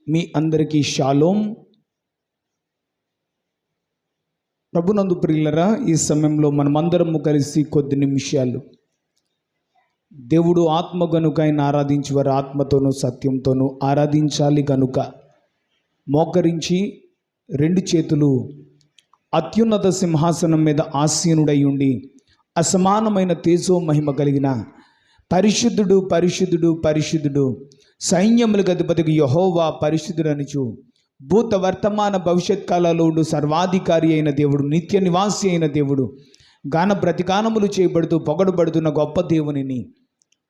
మీ అందరికీ షాలోమ్. ప్రభునందు ప్రియులరా, ఈ సమయంలో మనమందరము కలిసి కొద్ది నిమిషాలు దేవుడు ఆత్మ గనుక ఆయన ఆరాధించేవారు ఆత్మతోనూ సత్యంతోనూ ఆరాధించాలి గనుక మోకరించి రెండు చేతులు అత్యున్నత సింహాసనం మీద ఆసీనుడై ఉండి అసమానమైన తేజో మహిమ కలిగిన పరిశుద్ధుడు పరిశుద్ధుడు పరిశుద్ధుడు సైన్యములకు అధిపతికి యెహోవా పరిశుద్ధుడు అనుచు భూత వర్తమాన భవిష్యత్ కాలాల్లో ఉండు సర్వాధికారి అయిన దేవుడు, నిత్య నివాసి అయిన దేవుడు, గాన ప్రతిగానములు చేయబడుతూ పొగడబడుతున్న గొప్ప దేవునిని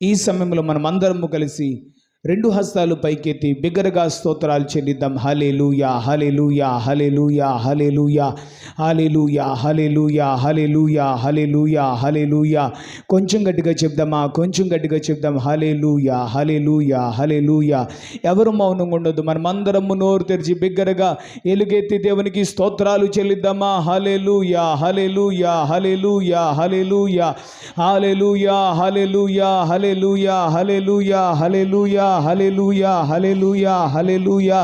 ఈ సమయంలో మనమందరము కలిసి రెండు హస్తాలు పైకెత్తి బిగ్గరగా స్తోత్రాలు చెల్లిద్దాం. హల్లెలూయా హల్లెలూయా హల్లెలూయా హల్లెలూయా హల్లెలూయా హల్లెలూయా హల్లెలూయా హల్లెలూయా హల్లెలూయా. కొంచెం గట్టిగా చెప్దామా? కొంచెం గట్టిగా చెప్దాం. హల్లెలూయా హల్లెలూయా హల్లెలూయా. ఎవరు మౌనంగా ఉండొద్దు. మనమందరము నోరు తెరిచి బిగ్గరగా ఎలుగెత్తి దేవునికి స్తోత్రాలు చెల్లిద్దామా? హల్లెలూయా హల్లెలూయా హల్లెలూయా హల్లెలూయా హల్లెలూయా హల్లెలూయా హల్లెలూయా హల్లెలూయా హల్లెలూయా హల్లెలూయా హల్లెలూయా హల్లెలూయా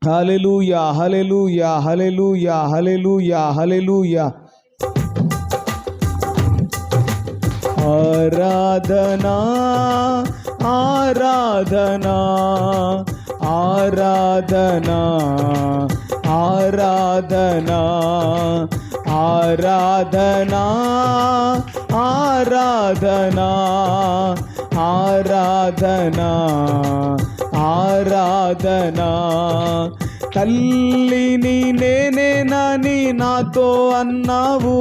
హల్లెలూయా హల్లెలూయా హల్లెలూయా హల్లెలూయా హల్లెలూయా. ఆరాధనా ఆరాధనా ఆరాధనా ఆరాధనా ఆరాధనా ఆరాధనా ఆరాధనా ఆరాధనా. తల్లిని నేనేనని నాతో అన్నావు,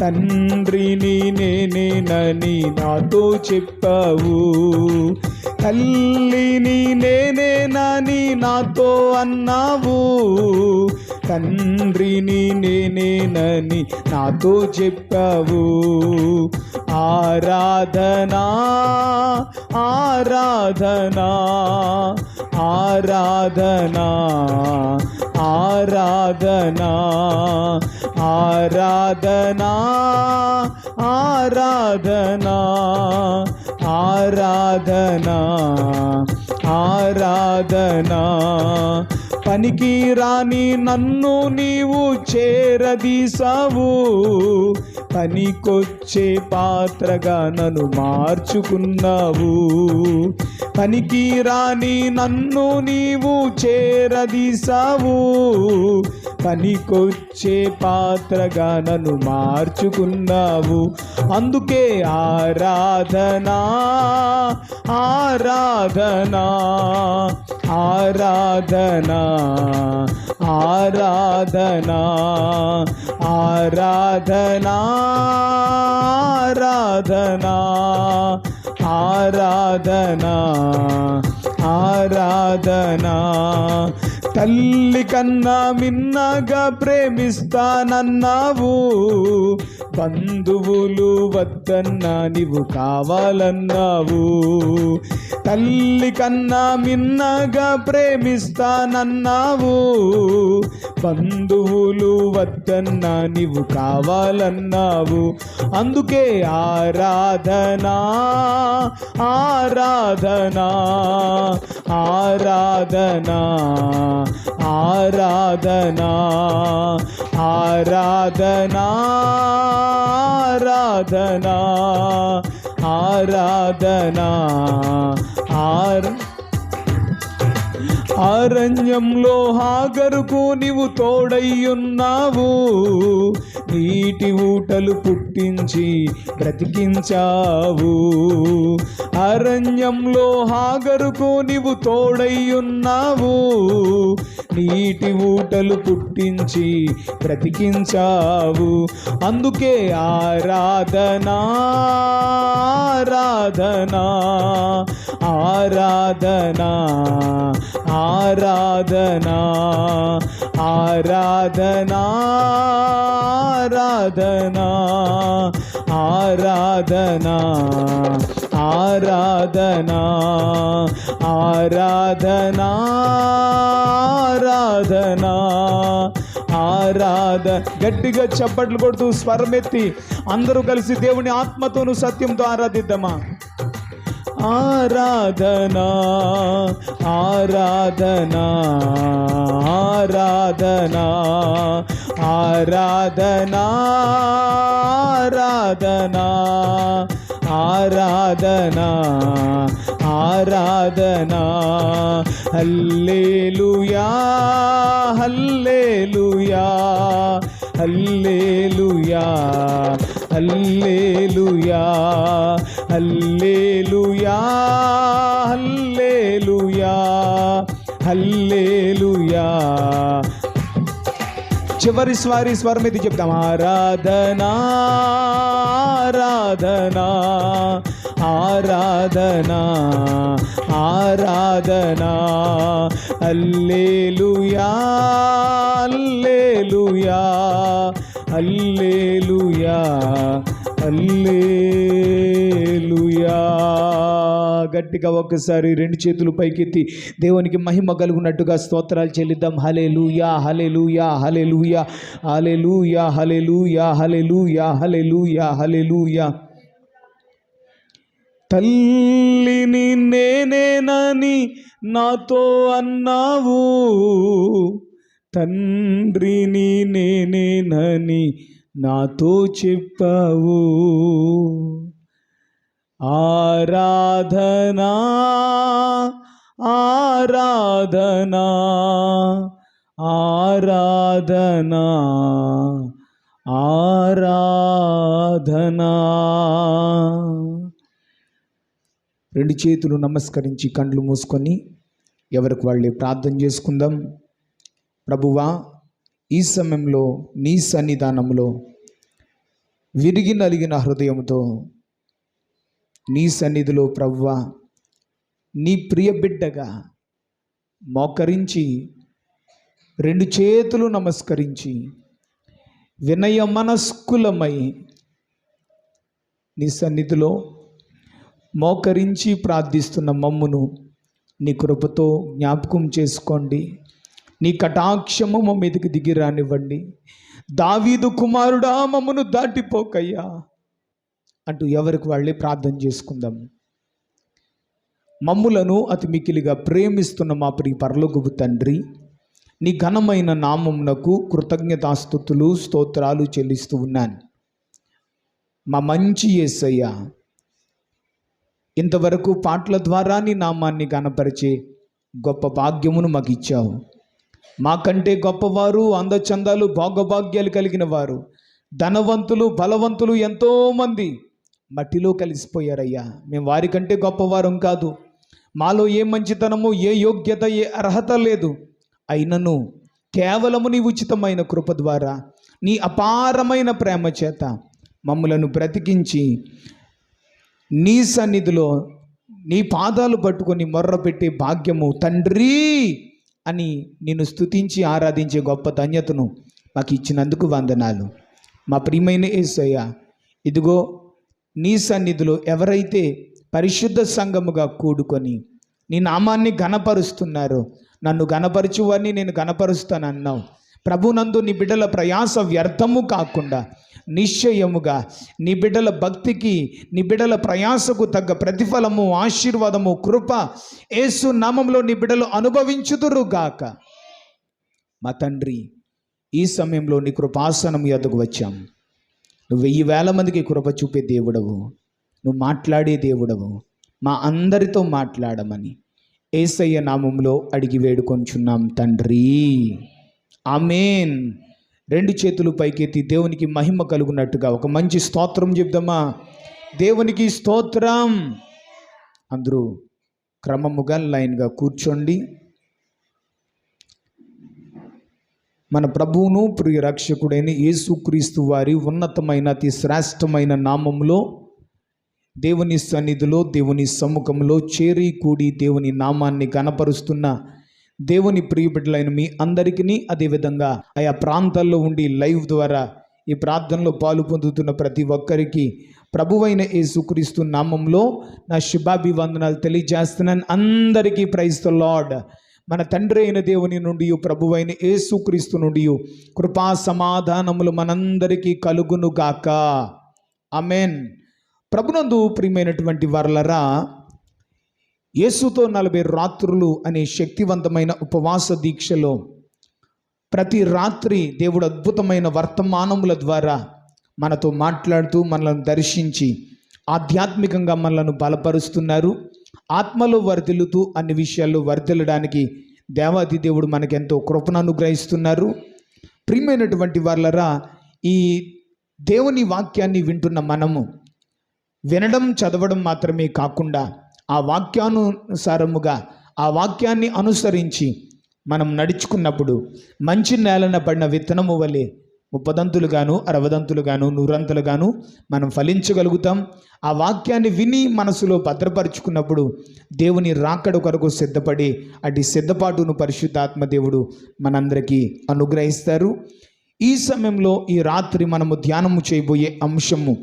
తండ్రిని నేనేనని నాతో చెప్పావు. తల్లిని నేనేనని నాతో అన్నావు, తండ్రిని నేనేనని నాతో చెప్పావు. ఆరాధనా ఆరాధనా ఆరాధనా ఆరాధనా ఆరాధనా ఆరాధనా ఆరాధనా ఆరాధనా. పనికి రాని నన్ను నీవు చేరదీసావు, పనికొచ్చే పాత్రగా నన్ను మార్చుకున్నావు. పనికి రాని నన్ను నీవు చేరదీసావు, పనికొచ్చే పాత్రగా నన్ను మార్చుకున్నావు. అందుకే ఆరాధనా ఆరాధనా ఆరాధనా ఆరాధనా ఆరాధనా ఆరాధనా ఆరాధనా ఆరాధనా. తల్లి కన్నా మిన్నగా ప్రేమిస్తానన్నావు, బంధువులు వద్దన్నా నీవు కావాలన్నావు. తల్లి కన్నా మిన్నగా ప్రేమిస్తానన్నావు, బంధువులు వద్దన్నా నీవు కావాలన్నావు. అందుకే ఆరాధనా ఆరాధనా ఆరాధనా ఆరాధనా ఆరాధనా ఆరాధనా ఆరాధనా. అరణ్యంలో హాగరుకు నీవు తోడయ్యున్నావు, నీటి ఊటలు పుట్టించి బ్రతికించావు. అరణ్యంలో హాగరుకు నీవు తోడయ్యున్నావు, నీటి ఊటలు పుట్టించి బ్రతికించావు. అందుకే ఆరాధనా ఆరాధనా ఆరాధనా ఆరాధనా ఆరాధనా ఆరాధనా ఆరాధనా ఆరాధనా ఆరాధనా ఆరాధన. గట్టిగా చప్పట్లు కొడుతూ స్వరమెత్తి అందరూ కలిసి దేవుని ఆత్మతోను సత్యంతో ఆరాధిద్దామా? ఆరాధనా ఆరాధనా ఆరాధనా ఆరాధనా ఆరాధనా ఆరాధనా హల్లెలూయా హల్లెలూయా హల్లెలూయా హల్లెలూయా హల్లెలూయా హల్లెలూయా హల్లెలూయా. చివరి స్వరం ఇది చెప్తాం. ఆరాధనా ఆరాధనా ఆరాధనా ఆరాధనా హల్లెలూయా హల్లెలూయా హల్లెలూయా హల్లెలూయా. గట్టిగా ఒక్కసారి రెండు చేతులు పైకెత్తి దేవునికి మహిమ కలుగునట్టుగా స్తోత్రాలు చెల్లిద్దాం. హల్లెలూయా హల్లెలూయా హల్లెలూయా హల్లెలూయా హల్లెలూయా హల్లెలూయా హల్లెలూయా హల్లెలూయా. తల్లిని నేనేనని నాతో అన్నావు, తండ్రిని నేనేనని నాతో చెప్పావు. ఆరాధనా ఆరాధనా ఆరాధనా ఆరాధనా. రెండు చేతులు నమస్కరించి కండ్లు మూసుకొని ఎవరికి వాళ్ళే ప్రార్థన చేసుకుందాం. ప్రభువా, ఈ సమయంలో నీ సన్నిధానంలో విరిగి నలిగిన హృదయంతో నీ సన్నిధిలో ప్రభువా, నీ ప్రియ బిడ్డగా మోకరించి రెండు చేతులు నమస్కరించి వినయ మనస్కులమై నీ సన్నిధిలో మోకరించి ప్రార్థిస్తున్న మమ్మును నీ కృపతో జ్ఞాపకం చేసుకోండి. నీ కటాక్షము మా మీదకి దిగి రానివ్వండి. దావీదు కుమారుడా, మమ్మను దాటిపోకయ్యా అంటూ ఎవరికి వాళ్ళే ప్రార్థన చేసుకుందాం. మమ్ములను అతి మికిలిగా ప్రేమిస్తున్న మా ప్రియ పరలోకపు తండ్రి, నీ ఘనమైన నామమునకు కృతజ్ఞతాస్తుతులు స్తోత్రాలు చెల్లిస్తూ ఉన్నాను. మా మంచి యేసయ్య, ఇంతవరకు పాటల ద్వారా నీ నామాన్ని గణపరిచే గొప్ప భాగ్యమును మాకు ఇచ్చావు. మాకంటే గొప్పవారు, అందచందాలు, భోగభాగ్యాలు కలిగిన వారు, ధనవంతులు, బలవంతులు ఎంతోమంది మట్టిలో కలిసిపోయారయ్యా. మేము వారికంటే గొప్పవారం కాదు. మాలో ఏ మంచితనము, ఏ యోగ్యత, ఏ అర్హత లేదు. అయినను కేవలము నీ ఉచితమైన కృప ద్వారా, నీ అపారమైన ప్రేమ చేత మమ్మలను బ్రతికించి నీ సన్నిధిలో నీ పాదాలు పట్టుకొని మొర్రపెట్టే భాగ్యము తండ్రి అని నిన్ను స్తుతించి ఆరాధించే గొప్ప ధన్యతను మాకు ఇచ్చినందుకు వందనాలు. మా ప్రియమైన యేసయ్య, ఇదిగో నీ సన్నిధిలో ఎవరైతే పరిశుద్ధ సంఘముగా కూడుకొని నీ నామాన్ని ఘనపరుస్తున్నారో, నన్ను ఘనపరచువని నేను ఘనపరుస్తానన్నావు. ప్రభునందు నీ బిడ్డల ప్రయాస వ్యర్థము కాకుండా నిశ్చయముగా నీ బిడ్డల భక్తికి, నీ బిడ్డల ప్రయాసకు తగ్గ ప్రతిఫలము, ఆశీర్వాదము, కృప యేసు నామంలో నీ బిడ్డలు అనుభవించుదురుగాక. మా తండ్రి, ఈ సమయంలో నీ కృపాసనం ఎదుగు వచ్చాం. నువ్వు 1000 మందికి కృప చూపే దేవుడవు, నువ్వు మాట్లాడే దేవుడవు. మా అందరితో మాట్లాడమని యేసయ్య నామంలో అడిగి వేడుకొంచున్నాం తండ్రి, ఆమేన్. రెండు చేతులు పైకెత్తి దేవునికి మహిమ కలుగునట్టుగా ఒక మంచి స్తోత్రం చెప్దామా? దేవునికి స్తోత్రం. అందరూ క్రమముగా లైన్గా కూర్చోండి. మన ప్రభువును ప్రియ రక్షకుడైన యేసుక్రీస్తు వారి ఉన్నతమైన అతి శ్రేష్టమైన నామములో దేవుని సన్నిధిలో, దేవుని సముఖంలో చేరి కూడి దేవుని నామాన్ని గణపరుస్తున్న దేవుని ప్రియబిడ్డలైన మీ అందరికీ, అదేవిధంగా ఆయా ప్రాంతాల్లో ఉండి లైవ్ ద్వారా ఈ ప్రార్థనలో పాలు పొందుతున్న ప్రతి ఒక్కరికి ప్రభువైన యేసుక్రీస్తు నామంలో నా శుభాభివందనాలు తెలియజేస్తున్నాను. అందరికీ ప్రైజ్ ది లార్డ్. మన తండ్రి అయిన దేవుని నుండి, ప్రభువైన యేసుక్రీస్తు నుండి కృపా సమాధానములు మనందరికీ కలుగునుగాక. ఆమేన్. ప్రభునందు ప్రియమైనటువంటి వారలరా, యేసుతో 40 రాత్రులు అనే శక్తివంతమైన ఉపవాస దీక్షలో ప్రతి రాత్రి దేవుడు అద్భుతమైన వర్తమానముల ద్వారా మనతో మాట్లాడుతూ మనల్ని దర్శించి ఆధ్యాత్మికంగా మనల్ని బలపరుస్తున్నారు. ఆత్మలో వర్ధిల్లుతూ అన్ని విషయాల్లో వర్ధిల్లడానికి దేవాది దేవుడు మనకెంతో కృపను అనుగ్రహిస్తున్నారు. ప్రియమైనటువంటి వాళ్ళరా, ఈ దేవుని వాక్యాన్ని వింటున్న మనము వినడం చదవడం మాత్రమే కాకుండా ఆ వాక్యానుసారముగా ఆ వాక్యాన్ని అనుసరించి మనం నడుచుకున్నప్పుడు మంచి నేలన పడిన విత్తనము వలె 30దంతులుగాను 60దంతులుగాను 100 మనం ఫలించగలుగుతాం. ఆ వాక్యాన్ని విని మనసులో భద్రపరుచుకున్నప్పుడు దేవుని రాకడ కొరకు సిద్ధపడి అటు సిద్ధపాటును పరిశుద్ధాత్మ దేవుడు మనందరికీ అనుగ్రహిస్తారు. ఈ సమయంలో ఈ రాత్రి మనము ధ్యానము చేయబోయే అంశము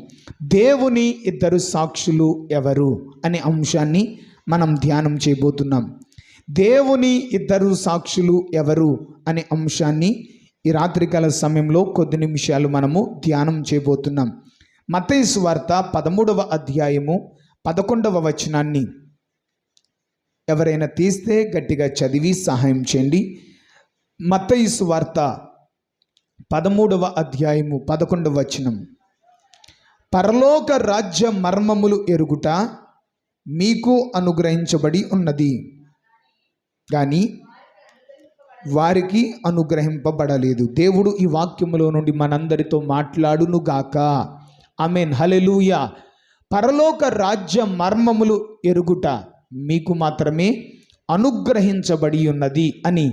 దేవుని 2 సాక్షులు ఎవరు అనే అంశాన్ని మనం ధ్యానం చేయబోతున్నాం. దేవుని 2 సాక్షులు ఎవరు అనే అంశాన్ని ఈ రాత్రికాల సమయంలో కొద్ది నిమిషాలు మనము ధ్యానం చేయబోతున్నాం. మత్తయి సువార్త 13వ అధ్యాయము 11వ వచనాన్ని ఎవరైనా తీస్తే గట్టిగా చదివి సహాయం చేయండి. మత్తయి సువార్త 13వ అధ్యాయము 11వ వచనం. పరలోక రాజ్య మర్మములు ఎరుగుట మీకు అనుగ్రహించబడి ఉన్నది, కానీ వారికి అనుగ్రహింపబడలేదు. దేవుడు ఈ వాక్యములో నుండి మనందరితో మాట్లాడునుగాక. ఆమేన్, హల్లెలూయా. పరలోక రాజ్య మర్మములు ఎరుగుట మీకు మాత్రమే అనుగ్రహించబడి ఉన్నది అని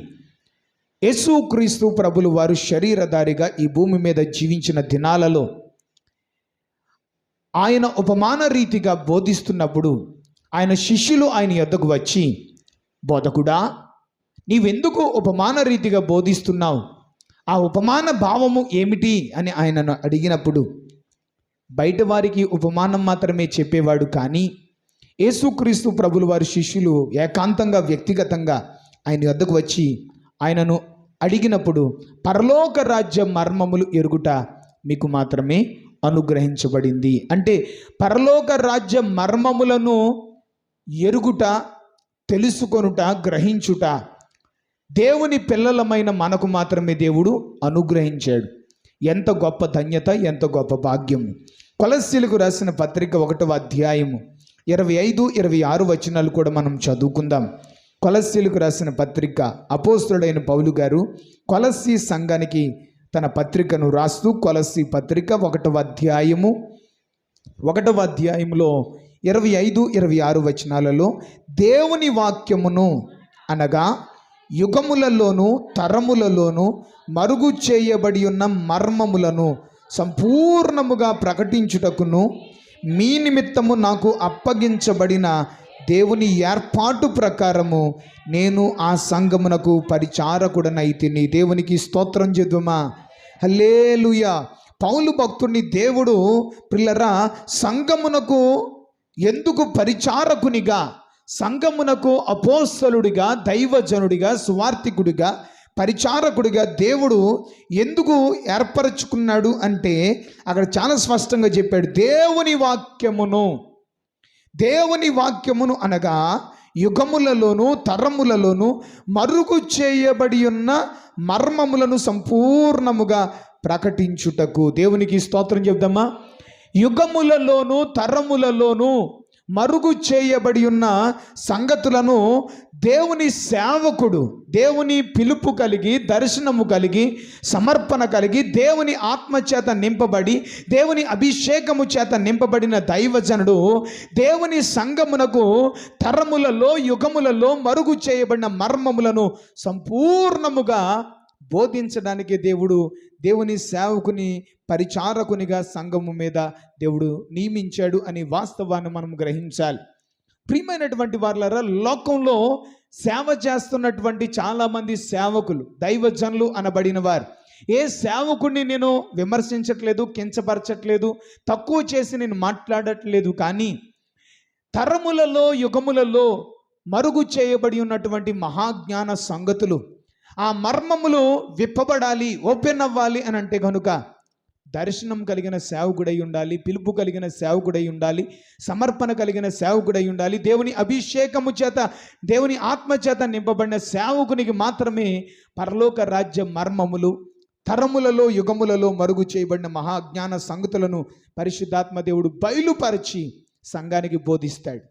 యేసుక్రీస్తు ప్రభులు వారు శరీరధారిగా ఈ భూమి మీద జీవించిన దినాలలో ఆయన ఉపమాన రీతిగా బోధిస్తున్నప్పుడు ఆయన శిష్యులు ఆయన యొద్దకు వచ్చి, బోధకుడా, నీవెందుకు ఉపమాన రీతిగా బోధిస్తున్నావు? ఆ ఉపమాన భావము ఏమిటి అని ఆయనను అడిగినప్పుడు బయట వారికి ఉపమానం మాత్రమే చెప్పేవాడు. కానీ యేసుక్రీస్తు ప్రభులు వారి శిష్యులు ఏకాంతంగా వ్యక్తిగతంగా ఆయన యొద్దకు వచ్చి ఆయనను అడిగినప్పుడు పరలోక రాజ్య మర్మములు ఎరుగుట మీకు మాత్రమే అనుగ్రహించబడింది. అంటే పరలోక రాజ్య మర్మములను ఎరుగుట, తెలుసుకొనుట, గ్రహించుట దేవుని పిల్లలమైన మనకు మాత్రమే దేవుడు అనుగ్రహించాడు. ఎంత గొప్ప ధన్యత, ఎంత గొప్ప భాగ్యము. కొలస్సీలకు రాసిన పత్రిక 1వ అధ్యాయము 25, 26 వచనాలు కూడా మనం చదువుకుందాం. కొలస్సీలకు రాసిన పత్రిక అపోస్తలుడైన పౌలు గారు కొలస్సీ సంఘానికి తన పత్రికను రాస్తూ కొలస్సీ పత్రిక 1వ అధ్యాయము 1వ అధ్యాయంలో 25, 26 వచనాలలో దేవుని వాక్యమును అనగా యుగములలోను తరములలోను మరుగు చేయబడి ఉన్న మర్మములను సంపూర్ణముగా ప్రకటించుటకును మీ నిమిత్తము నాకు అప్పగించబడిన దేవుని ఏర్పాటు ప్రకారము నేను ఆ సంఘమునకు పరిచారకుడనైతిని. దేవునికి స్తోత్రం చేద్దామా. హల్లెలూయా. పౌలు భక్తుడిని దేవుడు పిల్లరా సంఘమునకు ఎందుకు పరిచారకునిగా, సంఘమునకు అపోస్తలుడిగా, దైవజనుడిగా, సువార్తికుడిగా, పరిచారకుడిగా దేవుడు ఎందుకు ఏర్పరచుకున్నాడు అంటే అక్కడ చాలా స్పష్టంగా చెప్పాడు. దేవుని వాక్యమును అనగా యుగములలోను తరములలోను మరుగు చేయబడి ఉన్న మర్మములను సంపూర్ణముగా ప్రకటించుటకు. దేవునికి స్తోత్రం చెప్దామా. యుగములలోను తరములలోను మరుగు చేయబడి ఉన్న సంగతులను దేవుని సేవకుడు, దేవుని పిలుపు కలిగి, దర్శనము కలిగి, సమర్పణ కలిగి, దేవుని ఆత్మచేత నింపబడి, దేవుని అభిషేకము చేత నింపబడిన దైవజనుడు దేవుని సంఘమునకు తరములలో యుగములలో మరుగు చేయబడిన మర్మములను సంపూర్ణముగా బోధించడానికి దేవుని సేవకుని పరిచారకునిగా సంఘము మీద దేవుడు నియమించాడు అనే వాస్తవాన్ని మనం గ్రహించాలి. ప్రియమైనటువంటి వారులారా, లోకంలో సేవ చేస్తున్నటువంటి చాలామంది సేవకులు, దైవజనులు అనబడిన వారు, ఏ సేవకుడిని నేను విమర్శించట్లేదు, కించపరచట్లేదు, తక్కువ చేసి నేను మాట్లాడట్లేదు. కానీ తరములలో యుగములలో మరుగు చేయబడి ఉన్నటువంటి మహాజ్ఞాన సంగతులు, ఆ మర్మములు విప్పబడాలి, ఓపెన్ అవ్వాలి అని అంటే కనుక దర్శనం కలిగిన సేవకుడై ఉండాలి, పిలుపు కలిగిన సేవకుడై ఉండాలి, సమర్పణ కలిగిన సేవకుడై ఉండాలి. దేవుని అభిషేకము చేత, దేవుని ఆత్మ చేత నింపబడిన సేవకునికి మాత్రమే పరలోక రాజ్య మర్మములు, తరములలో యుగములలో మరుగు చేయబడిన మహాజ్ఞాన సంగతులను పరిశుద్ధాత్మ దేవుడు బయలుపరిచి సంఘానికి బోధిస్తాడు.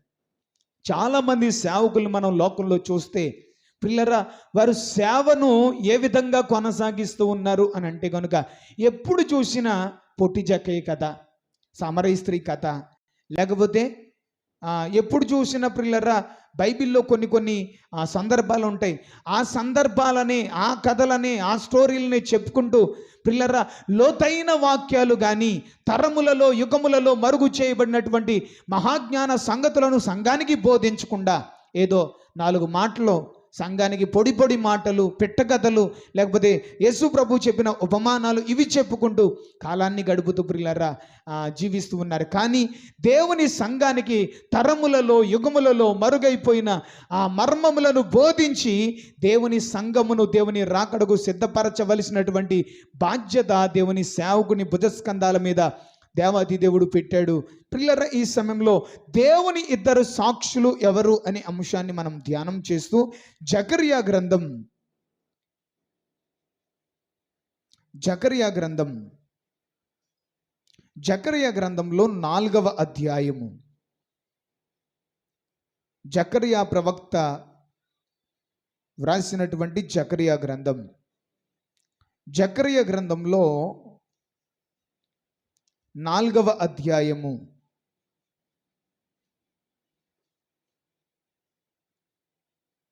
చాలామంది సేవకులు మనం లోకంలో చూస్తే పిల్లరా, వారు సేవను ఏ విధంగా కొనసాగిస్తూ ఉన్నారు అని అంటే కనుక ఎప్పుడు చూసినా పొట్టి జక్కయ్య కథ, సమరయ స్త్రీ కథ, లేకపోతే ఎప్పుడు చూసిన పిల్లరా బైబిల్లో కొన్ని సందర్భాలు ఉంటాయి. ఆ సందర్భాలని, ఆ కథలని, ఆ స్టోరీలని చెప్పుకుంటూ పిల్లరా లోతైన వాక్యాలు కానీ, తరములలో యుగములలో మరుగు చేయబడినటువంటి మహాజ్ఞాన సంగతులను సంఘానికి బోధించకుండా ఏదో 4 మాటలు సంఘానికి పొడి మాటలు, పెట్టకథలు, లేకపోతే యేసు ప్రభు చెప్పిన ఉపమానాలు ఇవి చెప్పుకుంటూ కాలాన్ని గడుపుతూ ప్రియులారా జీవిస్తూ ఉన్నారు. కానీ దేవుని సంఘానికి తరములలో యుగములలో మరుగైపోయిన ఆ మర్మములను బోధించి దేవుని సంఘమును దేవుని రాకడకు సిద్ధపరచవలసినటువంటి బాధ్యత దేవుని సేవకుని భుజస్కంధాల మీద దేవాది దేవుడు పెట్టాడు. ప్రియులారా, ఈ సమయంలో దేవుని 2 సాక్షులు ఎవరు అనే అంశాన్ని మనం ధ్యానం చేస్తూ జకర్యా గ్రంథంలో 4వ అధ్యాయము, జకర్యా ప్రవక్త వ్రాసినటువంటి జకర్యా గ్రంథంలో 4వ అధ్యాయము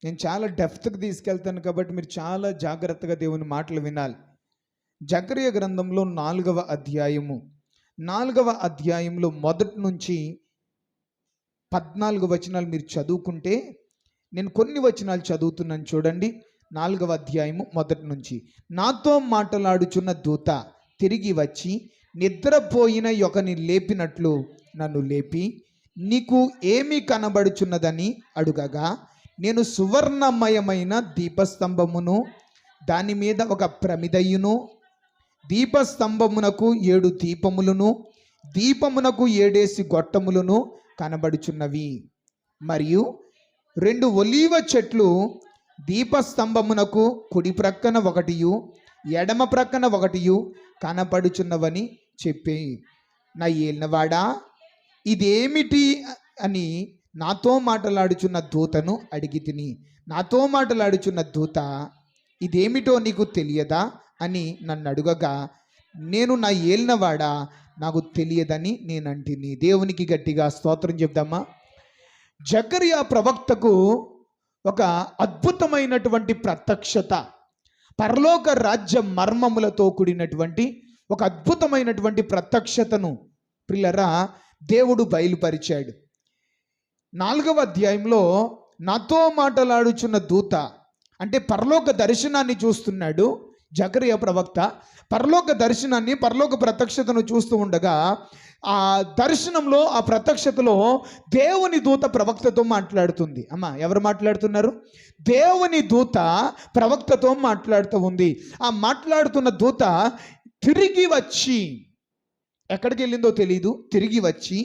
నేను చాలా డెప్త్కి తీసుకెళ్తాను కాబట్టి మీరు చాలా జాగ్రత్తగా దేవుని మాటలు వినాలి. జకర్యా గ్రంథంలో 4వ అధ్యాయంలో మొదటి నుంచి 14 వచనాలు మీరు చదువుకుంటే, నేను కొన్ని వచనాలు చదువుతున్నాను చూడండి. 4వ అధ్యాయము మొదటి నుంచి. నాతో మాట్లాడుచున్న దూత తిరిగి వచ్చి నిద్రపోయిన ఒకని లేపినట్లు నన్ను లేపి, నీకు ఏమి కనబడుచున్నదని అడుగగా, నేను సువర్ణమయమైన దీపస్తంభమును, దాని మీద ఒక ప్రమిదయ్యును, దీపస్తంభమునకు 7 దీపములను, దీపమునకు 7 గొట్టములను కనబడుచున్నవి. మరియు 2 ఒలీవ చెట్లు దీపస్తంభమునకు కుడి ప్రక్కన ఒకటియు ఎడమ ప్రక్కన ఒకటియు కనపడుచున్నవని చెప్పి, నా ఏలినవాడా ఇదేమిటి అని నాతో మాట్లాడుచున్న దూతను అడిగి తిని, నాతో మాట్లాడుచున్న దూత ఇదేమిటో నీకు తెలియదా అని నన్ను అడుగగా, నేను నా ఏలినవాడా నాకు తెలియదని నేనంటిని. దేవునికి గట్టిగా స్తోత్రం చెప్దామా. జకర్యా ప్రవక్తకు ఒక అద్భుతమైనటువంటి ప్రత్యక్షత, పరలోక రాజ్య మర్మములతో కూడినటువంటి ఒక అద్భుతమైనటువంటి ప్రత్యక్షతను ప్రియులారా దేవుడు బయలుపరిచాడు. 4వ అధ్యాయంలో నాతో మాట్లాడుచున్న దూత అంటే పరలోక దర్శనాన్ని చూస్తున్నాడు జకర్యా ప్రవక్త. పరలోక దర్శనాన్ని, పరలోక ప్రత్యక్షతను చూస్తూ ఉండగా ఆ దర్శనంలో, ఆ ప్రత్యక్షతలో దేవుని దూత ప్రవక్తతో మాట్లాడుతుంది. ఎవరు మాట్లాడుతున్నారు? దేవుని దూత ప్రవక్తతో మాట్లాడుతూ ఉంది. ఆ మాట్లాడుతున్న దూత తిరిగి వచ్చి, ఎక్కడికి వెళ్ళిందో తెలియదు, తిరిగి వచ్చి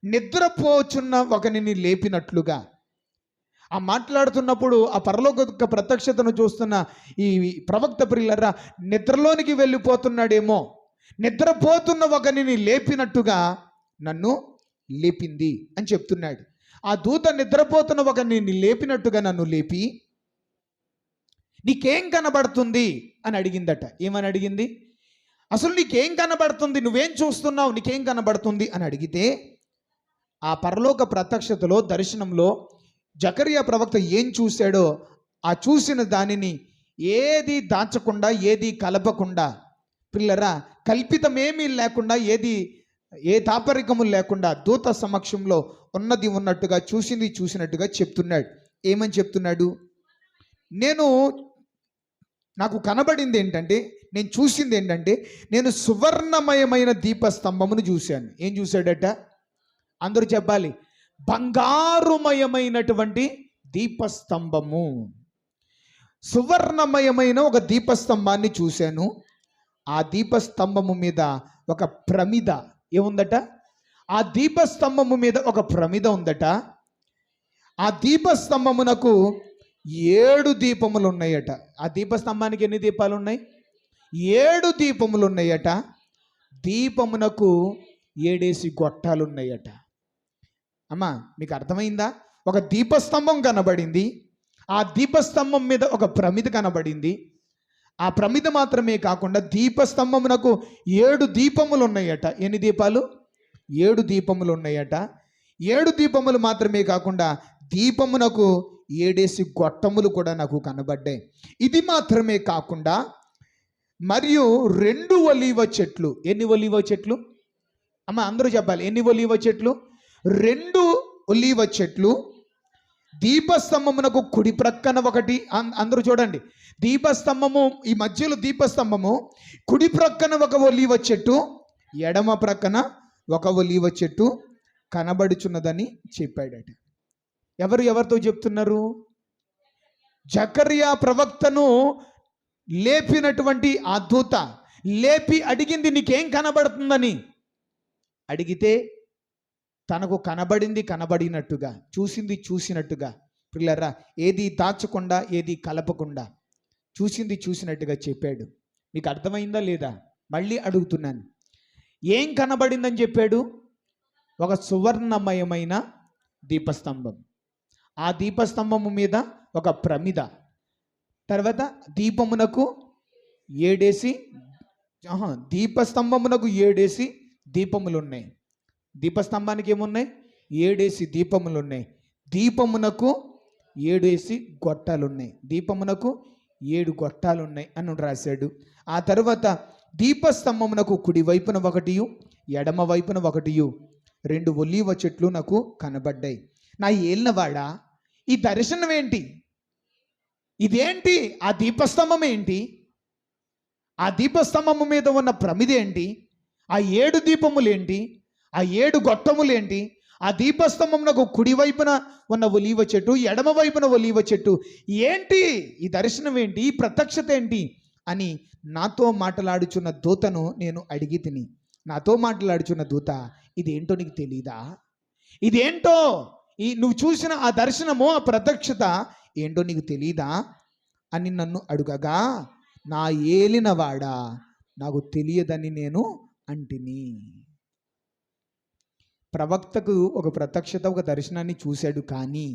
నిద్రపోచున్న ఒకనిని లేపినట్లుగా. ఆ మాట్లాడుతున్నప్పుడు ఆ పరలోక ప్రత్యక్షతను చూస్తున్న ఈ ప్రవక్త ప్రియులారా నిద్రలోనికి వెళ్ళిపోతున్నాడేమో, నిద్రపోతున్న ఒకనిని లేపినట్టుగా నన్ను లేపింది అని చెప్తున్నాడు. ఆ దూత నిద్రపోతున్న ఒకనిని లేపినట్టుగా నన్ను లేపి, నీకేం కనబడుతుంది అని అడిగిందట. ఏమని అడిగింది? అసలు నీకేం కనబడుతుంది, నువ్వేం చూస్తున్నావు, నీకేం కనబడుతుంది అని అడిగితే, ఆ పరలోక ప్రత్యక్షతలో, దర్శనంలో జకర్యా ప్రవక్త ఏం చూశాడో ఆ చూసిన దానిని ఏది దాచకుండా, ఏది కలపకుండా, పిల్లరా కల్పితమేమీ లేకుండా, ఏ తాపరికము లేకుండా దూత సమక్షంలో ఉన్నది ఉన్నట్టుగా, చూసింది చూసినట్టుగా చెప్తున్నాడు. ఏమని చెప్తున్నాడు? నాకు కనబడింది ఏంటంటే, నేను చూసింది ఏంటంటే, నేను సువర్ణమయమైన దీపస్తంభమును చూశాను. ఏం చూశాడట? అందరూ చెప్పాలి. బంగారుమయమైనటువంటి దీపస్తంభము, సువర్ణమయమైన ఒక దీపస్తంభాన్ని చూశాను. ఆ దీపస్తంభము మీద ఒక ప్రమిద ఏముందట? ఆ దీపస్తంభము మీద ఒక ప్రమిద ఉందట. ఆ దీపస్తంభమునకు 7 దీపములు ఉన్నాయట. ఆ దీపస్తంభానికి ఎన్ని దీపాలు ఉన్నాయి? 7 దీపములు ఉన్నాయట. దీపమునకు 7 గొట్టాలు ఉన్నాయట. అమ్మా, మీకు అర్థమైందా? ఒక దీపస్తంభం కనబడింది, ఆ దీపస్తంభం మీద ఒక ప్రమిద కనబడింది. ఆ ప్రమిద మాత్రమే కాకుండా దీపస్తంభమునకు 7 దీపములు ఉన్నాయట. ఎన్ని దీపాలు? 7 దీపములు ఉన్నాయట. 7 దీపములు మాత్రమే కాకుండా దీపమునకు 7 గొట్టములు కూడా నాకు కనబడ్డాయి. ఇది మాత్రమే కాకుండా మరియు 2 ఒలీవ చెట్లు. ఎన్ని ఒలీవ చెట్లు? అమ్మ అందరూ చెప్పాలి, ఎన్ని ఒలీవ చెట్లు? 2 ఒలీవ చెట్లు దీపస్తంభమునకు కుడి ప్రక్కన ఒకటి. అందరూ చూడండి, దీపస్తంభము ఈ మధ్యలో దీపస్తంభము కుడి ప్రక్కన ఒక ఒలీవ చెట్టు, ఎడమ ప్రక్కన ఒక ఒలీవ చెట్టు కనబడుచున్నదని చెప్పాడట. ఎవరితో చెప్తున్నారు? జకర్యా ప్రవక్తను లేపినటువంటి ఆ దూత లేపి అడిగింది, నీకేం కనబడుతుందని అడిగితే తనకు కనబడింది కనబడినట్టుగా, చూసింది చూసినట్టుగా, పిల్లరా ఏది దాచకుండా ఏది కలపకుండా చూసింది చూసినట్టుగా చెప్పాడు. మీకు అర్థమైందా లేదా? మళ్ళీ అడుగుతున్నాను, ఏం కనబడిందని చెప్పాడు? ఒక సువర్ణమయమైన దీపస్తంభం, ఆ దీపస్తంభము మీద ఒక ప్రమిద, తర్వాత దీపమునకు 7 దీపస్తంభమునకు 7 దీపములు ఉన్నాయి. దీపస్తంభానికి ఏమున్నాయి? 7 దీపములు ఉన్నాయి. దీపమునకు 7 గొట్టాలు ఉన్నాయి. దీపమునకు 7 గొట్టాలు ఉన్నాయి అని రాశాడు. ఆ తర్వాత దీపస్తంభమునకు కుడి వైపున ఒకటియు ఎడమ వైపున ఒకటియు 2 ఒలీవ చెట్లు నాకు కనబడ్డాయి. నా ఏలినవాడా, ఈ దర్శనం ఏంటి? ఇదేంటి? ఆ దీపస్తంభం ఏంటి? ఆ దీపస్తంభము మీద ఉన్న ప్రమిది ఏంటి? ఆ 7 దీపములు ఏంటి? ఆ 7 గొట్టములు ఏంటి? ఆ దీపస్తంభమునకు కుడి వైపున ఉన్న ఒలీవ చెట్టు, ఎడమ వైపున ఒలీవ చెట్టు ఏంటి? ఈ దర్శనం ఏంటి? ఈ ప్రత్యక్షత ఏంటి అని నాతో మాట్లాడుచున్న దూతను నేను అడిగి తిని, నాతో మాట్లాడుచున్న దూత, ఇదేంటో నీకు తెలీదా? ఇదేంటో నువ్వు చూసిన ఆ దర్శనము, ఆ ప్రత్యక్షత ఏంటో నీకు తెలీదా అని నన్ను అడుగగా, నా ఏలినవాడా, నాకు తెలియదని నేను అంటిని. ప్రవక్తకు ఒక ప్రత్యక్షత, ఒక దర్శనాన్ని చూశాడు, కానీ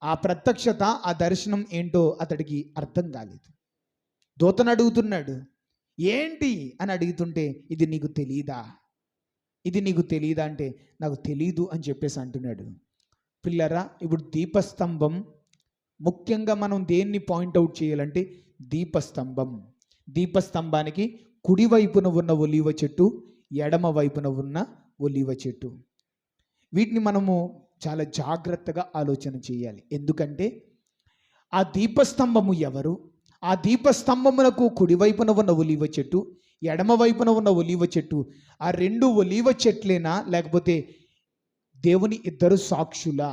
ఆ ప్రత్యక్షత, ఆ దర్శనం ఏంటో అతడికి అర్థం కాలేదు. దూతను అడుగుతున్నాడు, ఏంటి అని అడుగుతుంటే, ఇది నీకు తెలీదా, ఇది నీకు తెలీదా అంటే, నాకు తెలీదు అని చెప్పేసి అంటున్నాడు. పిల్లరా, ఇప్పుడు దీపస్తంభం ముఖ్యంగా మనం దేన్ని పాయింట్అవుట్ చేయాలంటే దీపస్తంభం. దీపస్తంభానికి కుడి వైపున ఉన్న ఒలీవ చెట్టు, ఎడమ వైపున ఉన్న ఒలీవ చెట్టు, వీటిని మనము చాలా జాగ్రత్తగా ఆలోచన చేయాలి. ఎందుకంటే ఆ దీపస్తంభము ఎవరు? ఆ దీపస్తంభములకు కుడివైపున ఉన్న ఒలీవ చెట్టు, ఎడమ వైపున ఉన్న ఒలీవ చెట్టు, ఆ 2 ఒలీవ చెట్లేనా, లేకపోతే దేవుని 2 సాక్షులా?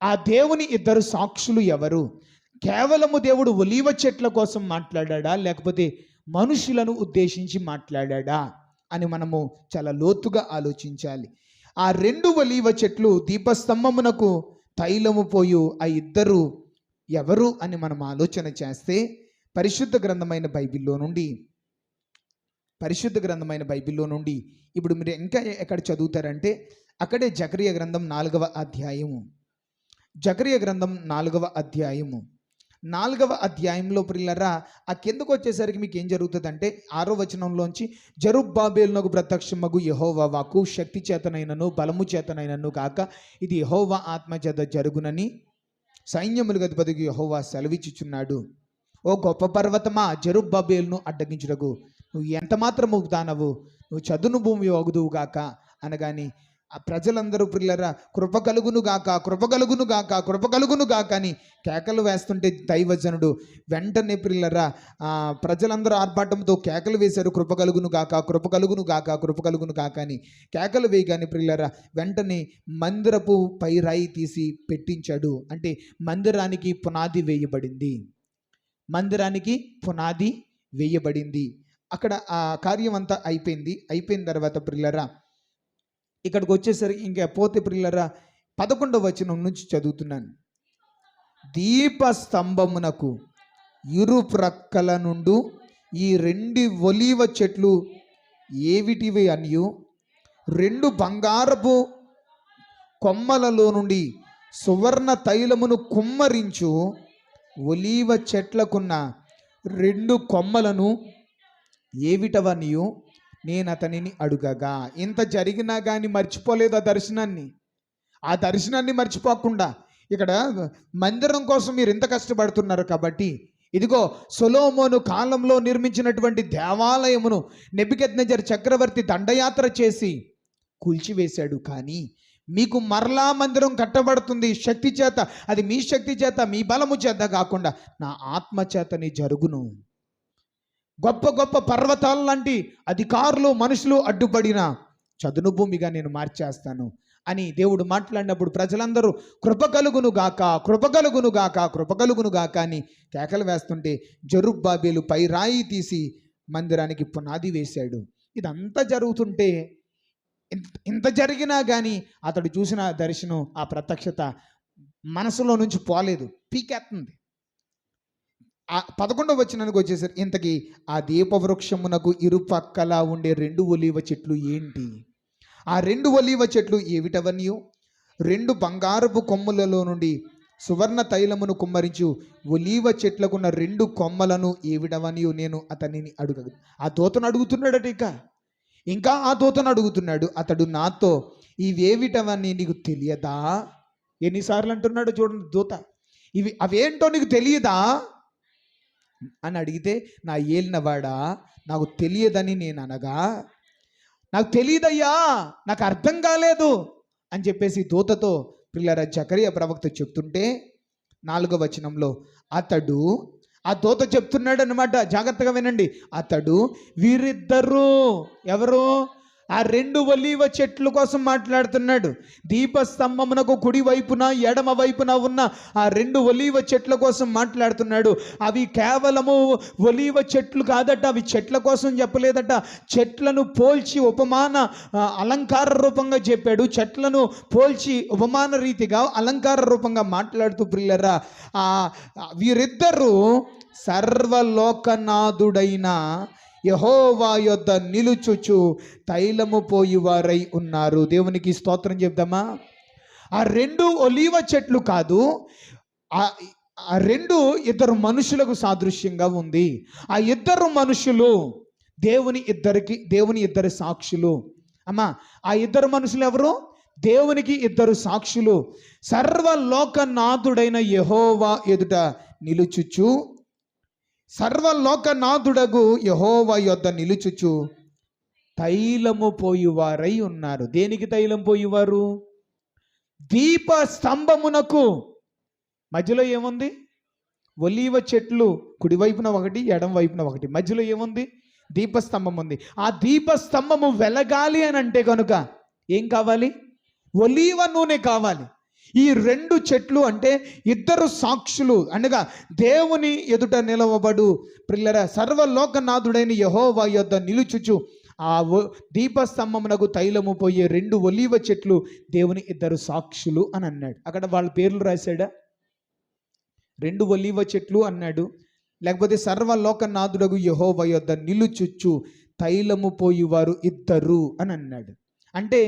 ఆ దేవుని 2 సాక్షులు ఎవరు? కేవలము దేవుడు ఒలీవ చెట్ల కోసం మాట్లాడా, లేకపోతే మనుషులను ఉద్దేశించి మాట్లాడా అని మనము చాలా లోతుగా ఆలోచించాలి. ఆ 2 ఒలీవ చెట్లు దీపస్తంభమునకు తైలము పోయు ఆ 2 ఎవరు అని మనం ఆలోచన చేస్తే, పరిశుద్ధ గ్రంథమైన బైబిల్లో నుండి ఇప్పుడు మీరు ఇంకా ఎక్కడ చదువుతారంటే అక్కడే జకరియా గ్రంథం 4వ అధ్యాయము. జకరియా గ్రంథం 4వ అధ్యాయము. 4వ అధ్యాయంలో ప్రియులారా, ఆ కిందకు వచ్చేసరికి మీకు ఏం జరుగుతుందంటే 6వ వచనంలోంచి, జెరుబ్బాబెలునకు ప్రత్యక్షమగు యెహోవా వాక్కు శక్తి చేతనైనను బలము చేతనైనను కాక, ఇది యెహోవా ఆత్మ చేత జరుగునని సైన్యములకు అధిపతికి యెహోవా సెలవిచ్చుచున్నాడు. ఓ గొప్ప పర్వతమా, జెరుబ్బాబెలును అడ్డగించుటకు నువ్వు ఎంత మాత్రము దానవు, నువ్వు చదును భూమి వగుదువు గాక అనగాని, ఆ ప్రజలందరూ ప్రియులారా, కృప కలుగును గాక, కృప కలుగును గాక, కృప కలుగును గాక అని కేకలు వేస్తుంటే దైవజనుడు వెంటనే ప్రియులారా, ప్రజలందరూ ఆర్భాటంతో కేకలు వేశారు, కృప కలుగును గాక, కృప కలుగును గాక, కృప కలుగును గాక అని కేకలు వేయగానే ప్రియులారా, వెంటనే మందిరపు పైరాయి తీసి పెట్టించాడు. అంటే మందిరానికి పునాది వేయబడింది. మందిరానికి పునాది వేయబడింది. అక్కడ ఆ కార్యం అంతా అయిపోయిన తర్వాత ప్రిల్లరా ఇక్కడికి వచ్చేసరికి ఇంకా పోతే ప్రిల్లరా 11వ వచనం నుంచి చదువుతున్నాను. దీప స్తంభమునకు ఇరు ప్రక్కల నుండి ఈ 2 ఒలీవ చెట్లు ఏవిటివి అనియు 2 బంగారపు కొమ్మలలో నుండి సువర్ణ తైలమును కుమ్మరించు ఒలీవ చెట్లకున్న 2 కొమ్మలను ఏవిటవనియు నేను అతనిని అడుగగా. ఇంత జరిగినా కానీ మర్చిపోలేదు ఆ దర్శనాన్ని మర్చిపోకుండా ఇక్కడ మందిరం కోసం మీరు ఇంత కష్టపడుతున్నారు కాబట్టి ఇదిగో సొలొమోను కాలంలో నిర్మించినటువంటి దేవాలయమును నెబుకద్నెజర్ చక్రవర్తి దండయాత్ర చేసి కూల్చివేశాడు. కానీ మీకు మరలా మందిరం కట్టబడుతుంది శక్తి చేత. అది మీ శక్తి చేత, మీ బలము చేత కాకుండా నా ఆత్మ చేతని జరుగును. గొప్ప గొప్ప పర్వతాల లాంటి అధికారులు మనుషులు అడ్డుపడిన చదును భూమిగా నేను మార్చేస్తాను అని దేవుడు మాట్లాడినప్పుడు ప్రజలందరూ కృప కలుగును గాక, కృప కలుగును గాక, కృప కలుగును గాక అని కేకలు వేస్తుంటే జెరుబ్బాబెలు పై రాయి తీసి మందిరానికి పునాది వేశాడు. ఇదంతా జరుగుతుంటే ఇంత జరిగినా కానీ అతడు చూసిన దర్శనం, ఆ ప్రత్యక్షత మనసులో నుంచి పోలేదు, పీకేస్తుంది. ఆ 11వ వచనానికి వచ్చేసరికి ఇంతకీ ఆ దీపవృక్షమునకు ఇరుపక్కల ఉండే 2 ఒలీవ చెట్లు ఏంటి? ఆ 2 ఒలీవ చెట్లు ఏవిటవనియు 2 బంగారపు కొమ్ములలో నుండి సువర్ణ తైలమును కుమ్మరించు ఒలీవ చెట్లకున్న 2 కొమ్మలను ఏవిటవనియు నేను అతనిని అడుగ. ఆ దూతను అడుగుతున్నాడట. ఇంకా ఆ దూతను అడుగుతున్నాడు. అతడు నాతో ఇవేవిటవని నీకు తెలియదా? ఎన్నిసార్లు అంటున్నాడు చూడండి దూత. అవేంటో నీకు తెలియదా అని అడిగితే, నా ఏలినవాడా నాకు తెలియదని నేను అనగా, నాకు తెలియదయ్యా, నాకు అర్థం కాలేదు అని చెప్పేసి దూతతో పిల్లరా జకరియా ప్రవక్త చెప్తుంటే 4వ వచనంలో అతడు, ఆ దూత చెప్తున్నాడు అనమాట, జాగ్రత్తగా వినండి. అతడు వీరిద్దరూ ఎవరు? ఆ 2 ఒలీవ చెట్లు కోసం మాట్లాడుతున్నాడు. దీపస్తంభమునకు కుడి వైపున ఎడమ వైపున ఉన్న ఆ 2 ఒలీవ చెట్ల కోసం మాట్లాడుతున్నాడు. అవి కేవలము ఒలీవ చెట్లు కాదట, అవి చెట్ల కోసం చెప్పలేదట. చెట్లను పోల్చి ఉపమాన అలంకార రూపంగా చెప్పాడు. చెట్లను పోల్చి ఉపమాన రీతిగా అలంకార రూపంగా మాట్లాడుతూ ప్రియులరా వీరిద్దరూ సర్వలోకనాథుడైన యెహోవా యొద్ద నిలుచుచు తైలము పోయివారై ఉన్నారు. దేవునికి స్తోత్రం చెప్దామా? ఆ 2 ఒలీవ చెట్లు కాదు, ఆ 2 ఇద్దరు మనుషులకు సాదృశ్యంగా ఉంది. ఆ ఇద్దరు మనుషులు దేవుని ఇద్దరు సాక్షులు. అమ్మా, ఆ ఇద్దరు మనుషులు ఎవరు? దేవునికి 2 సాక్షులు. సర్వలోకనాథుడైన యెహోవా ఎదుట నిలుచుచు, సర్వలోకనాథుడగు యెహోవా యొద్ద నిలుచుచు తైలము పోయివారై ఉన్నారు. దేనికి తైలం పోయివారు? దీప స్తంభమునకు. మధ్యలో ఏముంది? ఒలీవ చెట్లు కుడివైపున ఒకటి, ఎడం వైపున ఒకటి. మధ్యలో ఏముంది? దీపస్తంభం ఉంది. ఆ దీపస్తంభము వెలగాలి అని అంటే కనుక ఏం కావాలి? ఒలీవ నూనె కావాలి. ఈ 2 చెట్లు అంటే 2 సాక్షులు, అనగా దేవుని ఎదుట నిలవబడు ప్రిల్లర సర్వలోకనాథుడైన యెహోవా యొద్ద నిలుచుచు ఆ దీపస్తంభమునకు తైలము పోయే 2 ఒలీవ చెట్లు దేవుని 2 సాక్షులు అని అన్నాడు. అక్కడ వాళ్ళ పేర్లు రాశాడా? 2 ఒలీవ చెట్లు అన్నాడు, లేకపోతే సర్వలోకనాథుడగు యెహోవా యొద్ద నిలుచుచు తైలము పోయివారు 2 అని అన్నాడు. అంటే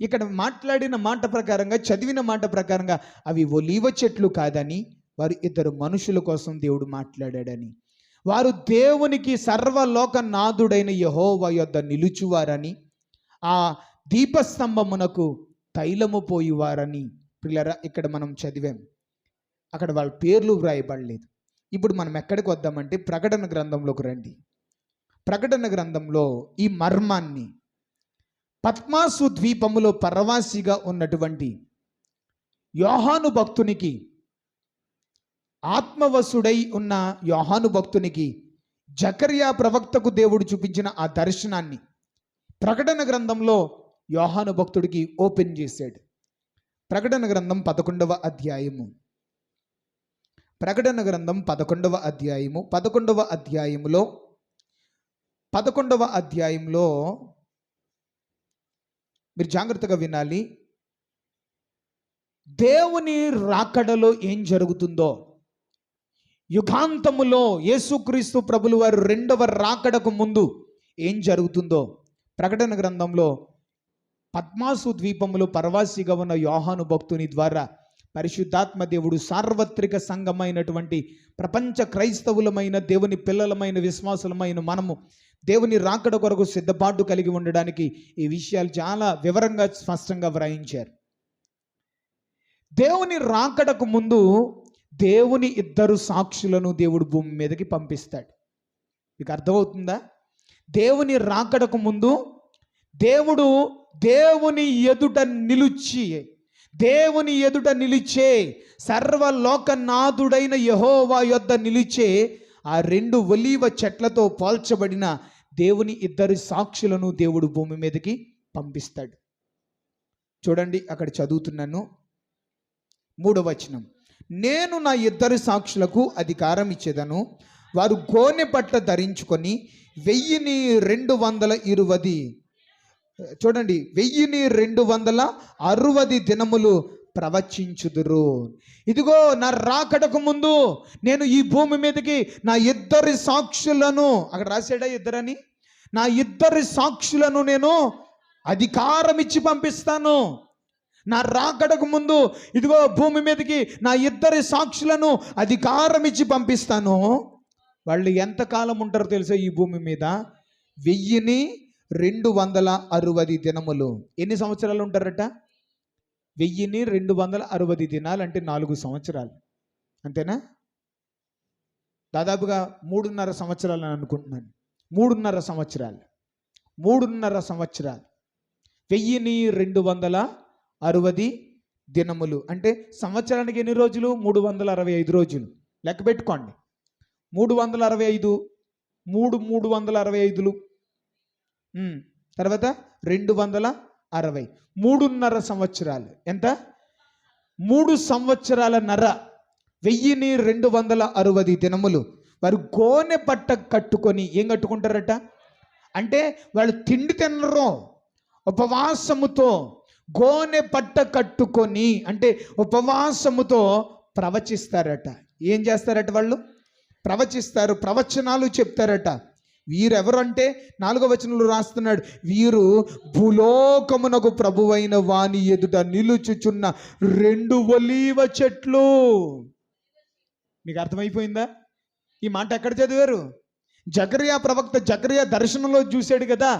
ఇక్కడ మాట్లాడిన మాట ప్రకారంగా, చదివిన మాట ప్రకారంగా అవి ఒలీవ చెట్లు కాదని, వారు 2 మనుషుల కోసం దేవుడు మాట్లాడాడని, వారు దేవునికి సర్వలోకనాథుడైన యెహోవా యొద్ద నిలుచువారని, ఆ దీపస్తంభమునకు తైలము పోయివారని పిల్లరా ఇక్కడ మనం చదివాం. అక్కడ వాళ్ళ పేర్లు వ్రాయబడలేదు. ఇప్పుడు మనం ఎక్కడికి వద్దామంటే ప్రకటన గ్రంథంలోకి రండి. ప్రకటన గ్రంథంలో ఈ మర్మాన్ని, పద్మాసు ద్వీపములో పరవాసిగా ఉన్నటువంటి యోహాను భక్తునికి, ఆత్మవశుడై ఉన్న యోహాను భక్తునికి జకరియా ప్రవక్తకు దేవుడు చూపించిన ఆ దర్శనాన్ని ప్రకటన గ్రంథంలో యోహాను భక్తుడికి ఓపెన్ చేశాడు. ప్రకటన గ్రంథం 11వ అధ్యాయము. ప్రకటన గ్రంథం 11వ అధ్యాయము. 11వ అధ్యాయములో 11వ అధ్యాయంలో మీరు జాగ్రత్తగా వినాలి. దేవుని రాకడలో ఏం జరుగుతుందో, యుగాంతములో యేసుక్రీస్తు ప్రభులు వారు రెండవ రాకడకు ముందు ఏం జరుగుతుందో ప్రకటన గ్రంథంలో పద్మాసు ద్వీపములో పరవాసిగా ఉన్న యోహాను భక్తుని ద్వారా పరిశుద్ధాత్మ దేవుడు సార్వత్రిక సంఘమైనటువంటి ప్రపంచ క్రైస్తవులమైన దేవుని పిల్లలమైన విశ్వాసులమైన మనము దేవుని రాకడ కొరకు సిద్ధపాటు కలిగి ఉండడానికి ఈ విషయాలు చాలా వివరంగా స్పష్టంగా వ్రాయించారు. దేవుని రాకడకు ముందు దేవుని ఇద్దరు సాక్షులను దేవుడు భూమి మీదకి పంపిస్తాడు. మీకు అర్థమవుతుందా? దేవుని రాకడకు ముందు దేవుడు దేవుని ఎదుట నిలిచే సర్వలోకనాథుడైన యెహోవా యొద్ద నిలిచే ఆ రెండు ఒలీవ చెట్లతో పోల్చబడిన దేవుని ఇద్దరు సాక్షులను దేవుడు భూమి మీదకి పంపిస్తాడు. చూడండి, అక్కడ చదువుతున్నాను 3వ వచనం. నేను నా ఇద్దరు సాక్షులకు అధికారం ఇచ్చేదను, వారు గోనె పట్ట ధరించుకొని 1220 చూడండి 1260 దినములు ప్రవచించుదురు. ఇదిగో నా రాకడకు ముందు నేను ఈ భూమి మీదకి నా ఇద్దరి సాక్షులను, అక్కడ రాశాడా ఇద్దరని, నా ఇద్దరి సాక్షులను నేను అధికారం ఇచ్చి పంపిస్తాను. నా రాకడకు ముందు ఇదిగో భూమి మీదకి నా ఇద్దరి సాక్షులను అధికారం ఇచ్చి పంపిస్తాను. వాళ్ళు ఎంతకాలం ఉంటారో తెలుసా ఈ భూమి మీద? 1260 దినములు. ఎన్ని సంవత్సరాలు ఉంటారట? 1260 దినాలు అంటే 4 సంవత్సరాలు, అంతేనా? దాదాపుగా 3.5 సంవత్సరాలు అని అనుకుంటున్నాను. 3.5 సంవత్సరాలు 1260 దినములు అంటే సంవత్సరానికి ఎన్ని రోజులు? 365 రోజులు. లెక్క పెట్టుకోండి. 365 365 తర్వాత 260 3.5 సంవత్సరాలు. ఎంత? 3 సంవత్సరాలన్నర 1260 దినములు వారు గోనె పట్ట కట్టుకొని ఏం కట్టుకుంటారట అంటే వాళ్ళు తిండి తినరు, ఉపవాసముతో గోనె పట్ట కట్టుకొని అంటే ఉపవాసముతో ప్రవచిస్తారట. ఏం చేస్తారట? వాళ్ళు ప్రవచిస్తారు, ప్రవచనాలు చెప్తారట. వీరెవరంటే 4వ వచనంలో రాస్తున్నాడు, వీరు భూలోకమునకు ప్రభువైన వాని ఎదుట నిలుచుచున్న 2 ఒలీవ చెట్లు. మీకు అర్థమైపోయిందా? ఈ మాట ఎక్కడ చదివారు? జకరియా ప్రవక్త జకరియా దర్శనంలో చూశాడు కదా.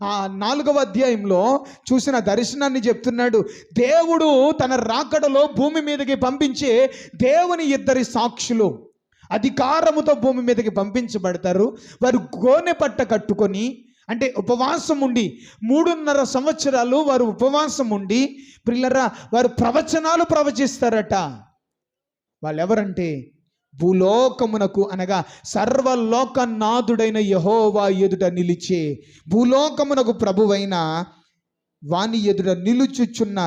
ఆ 4వ అధ్యాయంలో చూసిన దర్శనాన్ని చెప్తున్నాడు. దేవుడు తన రాకడలో భూమి మీదకి పంపించే దేవుని ఇద్దరి సాక్షులు అధికారముతో భూమి మీదకి పంపించబడతారు. వారు గోనె పట్ట కట్టుకొని అంటే ఉపవాసం ఉండి 3.5 సంవత్సరాలు వారు ఉపవాసం ఉండి ప్రియులారా వారు ప్రవచనాలు ప్రవచిస్తారట. వాళ్ళు ఎవరంటే భూలోకమునకు అనగా సర్వలోకనాథుడైన యెహోవా ఎదుట నిలిచే భూలోకమునకు ప్రభువైన వాని ఎదుట నిలుచుచున్న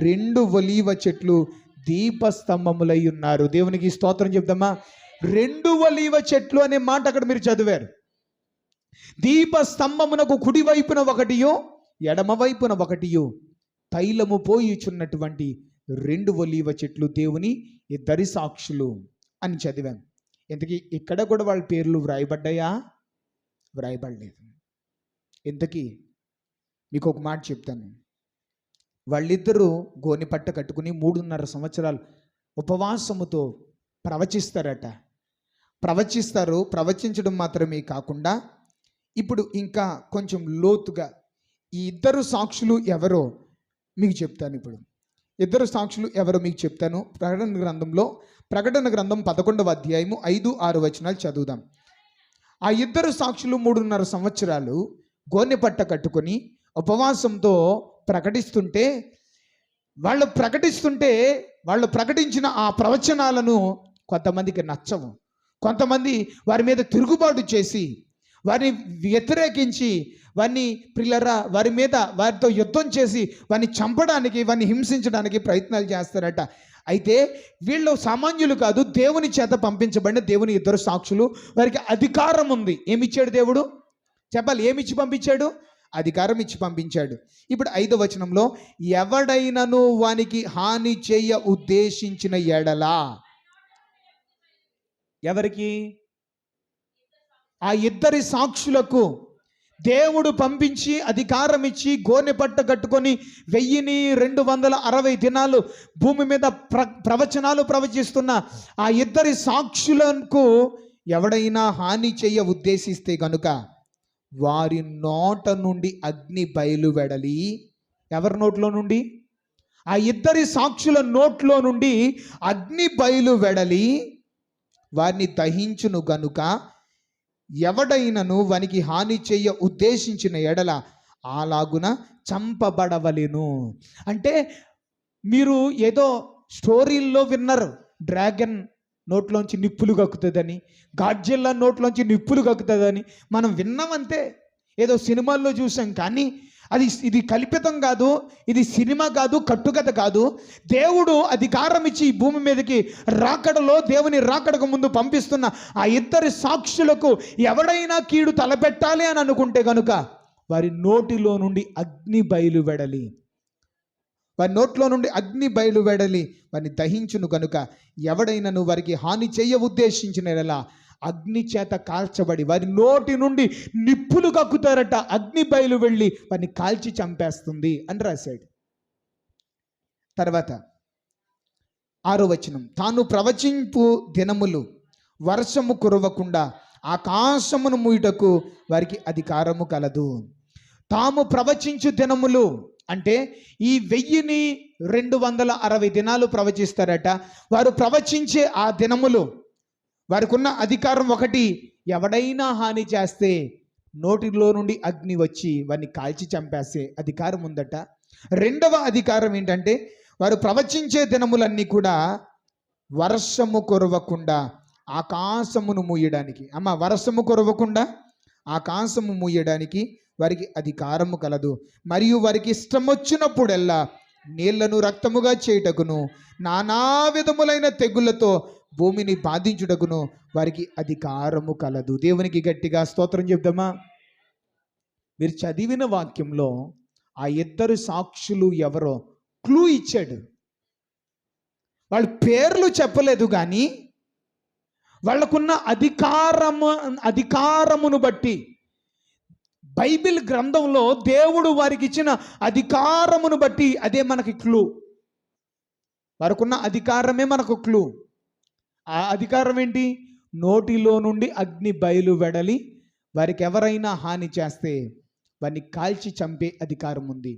2 ఒలీవ చెట్లు దీపస్తంభములై ఉన్నారు. దేవునికి స్తోత్రం చెప్దామా? 2 ఒలీవ చెట్లు అనే మాట అక్కడ మీరు చదివారు. దీపస్తంభమునకు కుడి వైపున ఒకటియో ఎడమ వైపున ఒకటియో తైలము పోయిచున్నటువంటి 2 ఒలీవ చెట్లు దేవుని ఇద్దరి సాక్షులు అని చదివాను. ఇంతకీ ఇక్కడ కూడా వాళ్ళ పేర్లు వ్రాయబడ్డాయా? వ్రాయబడలేదు. ఇంతకీ మీకు ఒక మాట చెప్తాను. వాళ్ళిద్దరూ గోనె పట్ట కట్టుకుని 3.5 సంవత్సరాలు ఉపవాసముతో ప్రవచిస్తారట. ప్రవచించడం మాత్రమే కాకుండా ఇప్పుడు ఇంకా కొంచెం లోతుగా ఈ ఇద్దరు సాక్షులు ఎవరో మీకు చెప్తాను. ఇప్పుడు ఇద్దరు సాక్షులు ఎవరో మీకు చెప్తాను. ప్రకటన గ్రంథం 11వ అధ్యాయము 5-6 వచనాలు చదువుదాం. ఆ ఇద్దరు సాక్షులు 3.5 సంవత్సరాలు గోనె పట్ట కట్టుకొని ఉపవాసంతో ప్రకటిస్తుంటే వాళ్ళు ప్రకటించిన ఆ ప్రవచనాలను కొంతమందికి నచ్చవు. కొంతమంది వారి మీద తిరుగుబాటు చేసి వారిని వ్యతిరేకించి వారితో యుద్ధం చేసి వారిని చంపడానికి, వారిని హింసించడానికి ప్రయత్నాలు చేస్తారట. అయితే వీళ్ళు సామాన్యులు కాదు, దేవుని చేత పంపించబడిన దేవుని ఇద్దరు సాక్షులు. వారికి అధికారం ఉంది. ఏమిచ్చాడు దేవుడు? చెప్పాలి, ఏమిచ్చి పంపించాడు? అధికారం ఇచ్చి పంపించాడు. ఇప్పుడు 5వ వచనంలో, ఎవడైనను వానికి హాని చేయ ఉద్దేశించిన ఎడలా, ఎవరికి? ఆ ఇద్దరి సాక్షులకు దేవుడు పంపించి అధికారం ఇచ్చి గోనె పట్ట కట్టుకొని 1260 దినాలు భూమి మీద ప్రవచనాలు ప్రవచిస్తున్న ఆ ఇద్దరి సాక్షులకు ఎవడైనా హాని చేయ ఉద్దేశిస్తే గనుక వారి నోట నుండి అగ్ని బయలువెడలి. ఎవరి నోట్లో నుండి? ఆ ఇద్దరి సాక్షుల నోట్లో నుండి అగ్ని బయలువెడలి వారిని దహించును గనుక ఎవడైనను వానికి హాని చేయ ఉద్దేశించిన ఎడల అలాగున చంపబడవలెను. అంటే మీరు ఏదో స్టోరీల్లో విన్నారు, డ్రాగన్ నోట్లోంచి నిప్పులు కక్కుతుందని, గాడ్జిల్లా నోట్లోంచి నిప్పులు కక్కుతుందని మనం విన్నామంతే, ఏదో సినిమాల్లో చూసాం. కానీ ఇది కల్పితం కాదు, ఇది సినిమా కాదు, కట్టుకథ కాదు. దేవుడు అధికారం ఇచ్చి ఈ భూమి మీదకి రాకడలో, దేవుని రాకడకు ముందు పంపిస్తున్న ఆ ఇద్దరి సాక్షులకు ఎవడైనా కీడు తలపెట్టాలి అని అనుకుంటే కనుక వారి నోటిలో నుండి అగ్ని బయలువెడలి, వారి నోట్లో నుండి అగ్ని బయలువెడలి వారిని దహించును కనుక ఎవడైనాను వారికి హాని చేయ ఉద్దేశించిన అగ్ని చేత కాల్చబడి వారి నోటి నుండి నిప్పులు కక్కుతారట. అగ్ని బయలు వెళ్ళి వారిని కాల్చి చంపేస్తుంది అని రాశాడు. తర్వాత 6వ వచనం, తాను ప్రవచింపు దినములు వర్షము కురవకుండా ఆకాశమును మూయుటకు వారికి అధికారము కలదు. తాము ప్రవచించు దినములు అంటే ఈ 1260 దినాలు ప్రవచిస్తారట. వారు ప్రవచించే ఆ దినములు, వారికి ఉన్న అధికారం ఒకటి, ఎవడైనా హాని చేస్తే నోటిలో నుండి అగ్ని వచ్చి వారిని కాల్చి చంపేసే అధికారం ఉందట. 2వ అధికారం ఏంటంటే వారు ప్రవచించే దినములన్నీ కూడా వర్షము కురవకుండా ఆకాశమును మూయడానికి, వర్షము కురవకుండా ఆకాశము మూయడానికి వారికి అధికారము కలదు. మరియు వారికి ఇష్టం వచ్చినప్పుడల్లా నీళ్లను రక్తముగా చేయుటకును నానా విధములైన తెగుళ్లతో భూమిని బాధించుటకును వారికి అధికారము కలదు. దేవునికి గట్టిగా స్తోత్రం చెప్దామా? మీరు చదివిన వాక్యంలో ఆ ఇద్దరు సాక్షులు ఎవరో క్లూ ఇచ్చాడు. వాళ్ళ పేర్లు చెప్పలేదు, కానీ వాళ్ళకున్న అధికారమును బట్టి, బైబిల్ గ్రంథంలో దేవుడు వారికి ఇచ్చిన అధికారమును బట్టి అదే మనకి క్లూ. వారికున్న అధికారమే మనకు క్లూ. ఆ అధికారం ఏంటి? నోటిలో నుండి అగ్ని బయలు వెడలి వారికి ఎవరైనా హాని చేస్తే వారిని కాల్చి చంపే అధికారం ఉంది.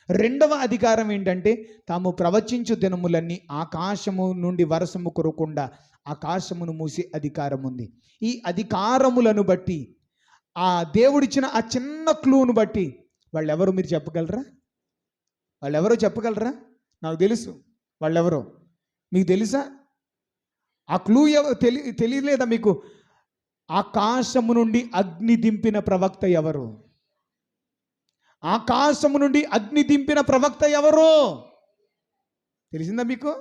2వ అధికారం ఏంటంటే తాము ప్రవచించు దినములన్నీ ఆకాశము నుండి వర్షము కురవకుండా ఆకాశమును మూసే అధికారం ఉంది. ఈ అధికారములను బట్టి, ఆ దేవుడిచ్చిన ఆ చిన్న క్లూను బట్టి వాళ్ళెవరో మీరు చెప్పగలరా? వాళ్ళెవరో చెప్పగలరా? నాకు తెలుసు వాళ్ళెవరో. మీకు తెలుసా? ఆ క్లూ తెలియలేదా మీకు? ఆకాశము నుండి అగ్ని దింపిన ప్రవక్త ఎవరు? ఆకాశము నుండి అగ్ని దింపిన ప్రవక్త ఎవరు తెలిసిందా మీకు?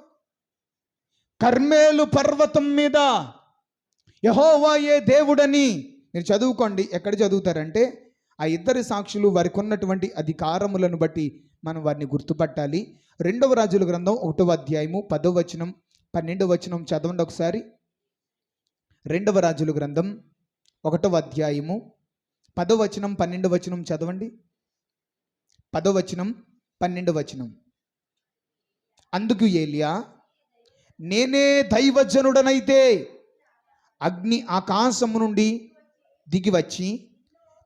కర్మేలు పర్వతం మీద యెహోవాయే దేవుడని మీరు చదువుకోండి. ఎక్కడ చదువుతారంటే ఆ ఇద్దరి సాక్షులు వారికి ఉన్నటువంటి అధికారములను బట్టి మనం వారిని గుర్తుపట్టాలి. 2వ రాజుల గ్రంథం 1వ అధ్యాయము 10వ వచనం 12వ వచనం చదవండి ఒకసారి. 2వ రాజుల గ్రంథం 1వ అధ్యాయము 10వ వచనం 12వ వచనం చదవండి. 10వ వచనం 12వ వచనం. అందుకు ఏలియా, నేనే దైవజనుడనైతే అగ్ని ఆకాశము నుండి దిగి వచ్చి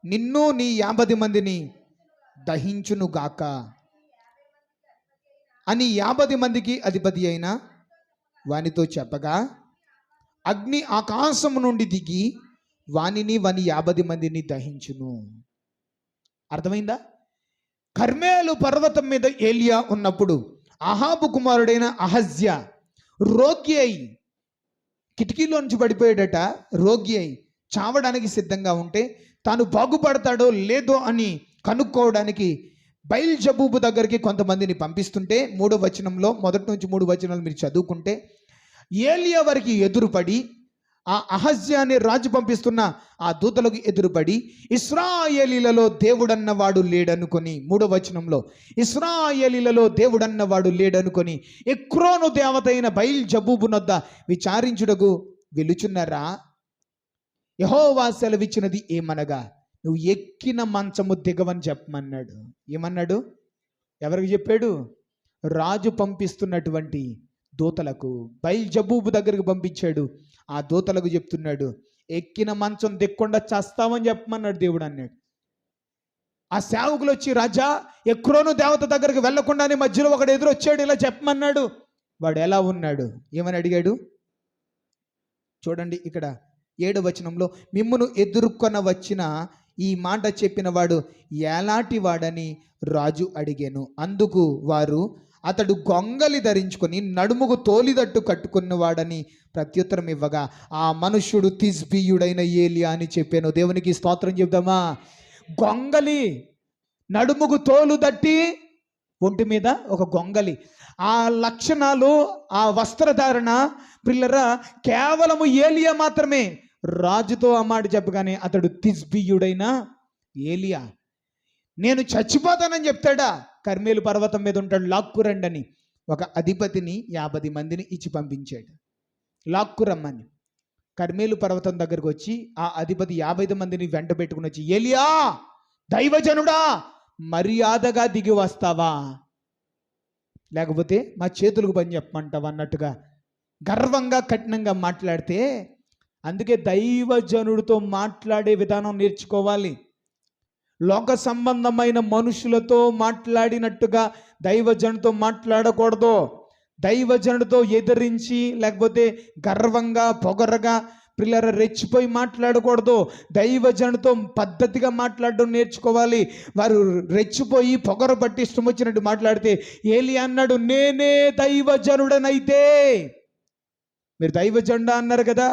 నిన్ను నీ 50 మందిని దహించునుగాక అని 50 మందికి అధిపతి అయిన వానితో చెప్పగా, అగ్ని ఆకాశము నుండి దిగి వాని 50 మందిని దహించును. అర్థమైందా? కర్మేలు పర్వతం మీద ఏలియా ఉన్నప్పుడు అహాబు కుమారుడైన అహజ్యా రోగి అయి కిటికీలో నుంచి పడిపోయాడట. రోగి అయి చావడానికి సిద్ధంగా ఉంటే తాను బాగుపడతాడో లేదో అని కనుక్కోవడానికి బయల్జబూబు దగ్గరికి కొంతమందిని పంపిస్తుంటే 3వ వచనంలో, మొదటి నుంచి 3 వచనాలు మీరు చదువుకుంటే, ఏలియా వారికి ఎదురుపడి ఆ అహజ్యా అనే రాజు పంపిస్తున్న ఆ దూతలకు ఎదురుపడి ఇశ్రాయేలీలలో దేవుడన్నవాడు లేడనుకొని, 3వ వచనంలో ఇశ్రాయేలీలలో దేవుడన్నవాడు లేడనుకొని ఎక్రోను దేవత అయిన బయల్జబూబునొద్ద విచారించుటకు వెలుచున్నారా? యెహోవా సెలవిచ్చినది ఏమనగా, నువ్వు ఎక్కిన మంచము దిగవని చెప్పమన్నాడు. ఏమన్నాడు? ఎవరికి చెప్పాడు? రాజు పంపిస్తున్నటువంటి దూతలకు, బయల్జబూబు దగ్గరికి పంపించాడు. ఆ దూతలకు చెప్తున్నాడు, ఎక్కిన మంచం దిక్కుండా చేస్తామని చెప్పమన్నాడు దేవుడు అన్నాడు. ఆ సేవకులు వచ్చి, రాజా ఎక్రోను దేవత దగ్గరికి వెళ్లకుండానే మధ్యలో ఒకడు ఎదురొచ్చాడు, ఇలా చెప్పమన్నాడు. వాడు ఎలా ఉన్నాడు? ఏమని అడిగాడు? చూడండి ఇక్కడ 7వ వచనంలో, మిమ్మును ఎదుర్కొన వచ్చిన ఈ మాట చెప్పిన వాడు ఎలాంటి వాడని రాజు అడిగాను. అందుకు వారు, అతడు గొంగలి ధరించుకొని నడుముకు తోలిదట్టు కట్టుకున్నవాడని ప్రత్యుత్తరం ఇవ్వగా, ఆ మనుష్యుడు తిష్బీయుడైన ఏలియా అని చెప్పాను. దేవునికి స్తోత్రం చెప్దామా? గొంగలి, నడుముకు తోలు దట్టి, ఒంటి మీద ఒక గొంగలి. ఆ లక్షణాలు, ఆ వస్త్రధారణ పిల్లరా కేవలము ఏలియా మాత్రమే. రాజుతో ఆ మాట చెప్పగానే అతడు తిష్బీయుడైన ఏలియా. నేను చచ్చిపోతానని చెప్తాడా? కర్మేలు పర్వతం మీద ఉంటాడు, లాక్కురండి అని ఒక అధిపతిని 50 మందిని ఇచ్చి పంపించాడు. లాక్కురమ్మని కర్మేలు పర్వతం దగ్గరకు వచ్చి ఆ అధిపతి 50 మందిని వెంట పెట్టుకుని వచ్చి, ఏలియా దైవజనుడా మర్యాదగా దిగి వస్తావా, లేకపోతే మా చేతులకు పని చెప్పమంటావా అన్నట్టుగా గర్వంగా కఠినంగా మాట్లాడితే, అందుకే దైవజనుడితో మాట్లాడే విధానం నేర్చుకోవాలి. లోక సంబంధమైన మనుషులతో మాట్లాడినట్టుగా దైవజనుడితో మాట్లాడకూడదు. దైవజనుడితో ఎదిరించి లేకపోతే గర్వంగా పొగరగా పిల్లర రెచ్చిపోయి మాట్లాడకూడదు. దైవజనుడితో పద్ధతిగా మాట్లాడడం నేర్చుకోవాలి. వారు రెచ్చిపోయి పొగర పట్టి ఇష్టం వచ్చినట్టు మాట్లాడితే, ఏలియా అన్నాడు, నేనే దైవజనుడనైతే, మీరు దైవజనుడా అన్నారు కదా,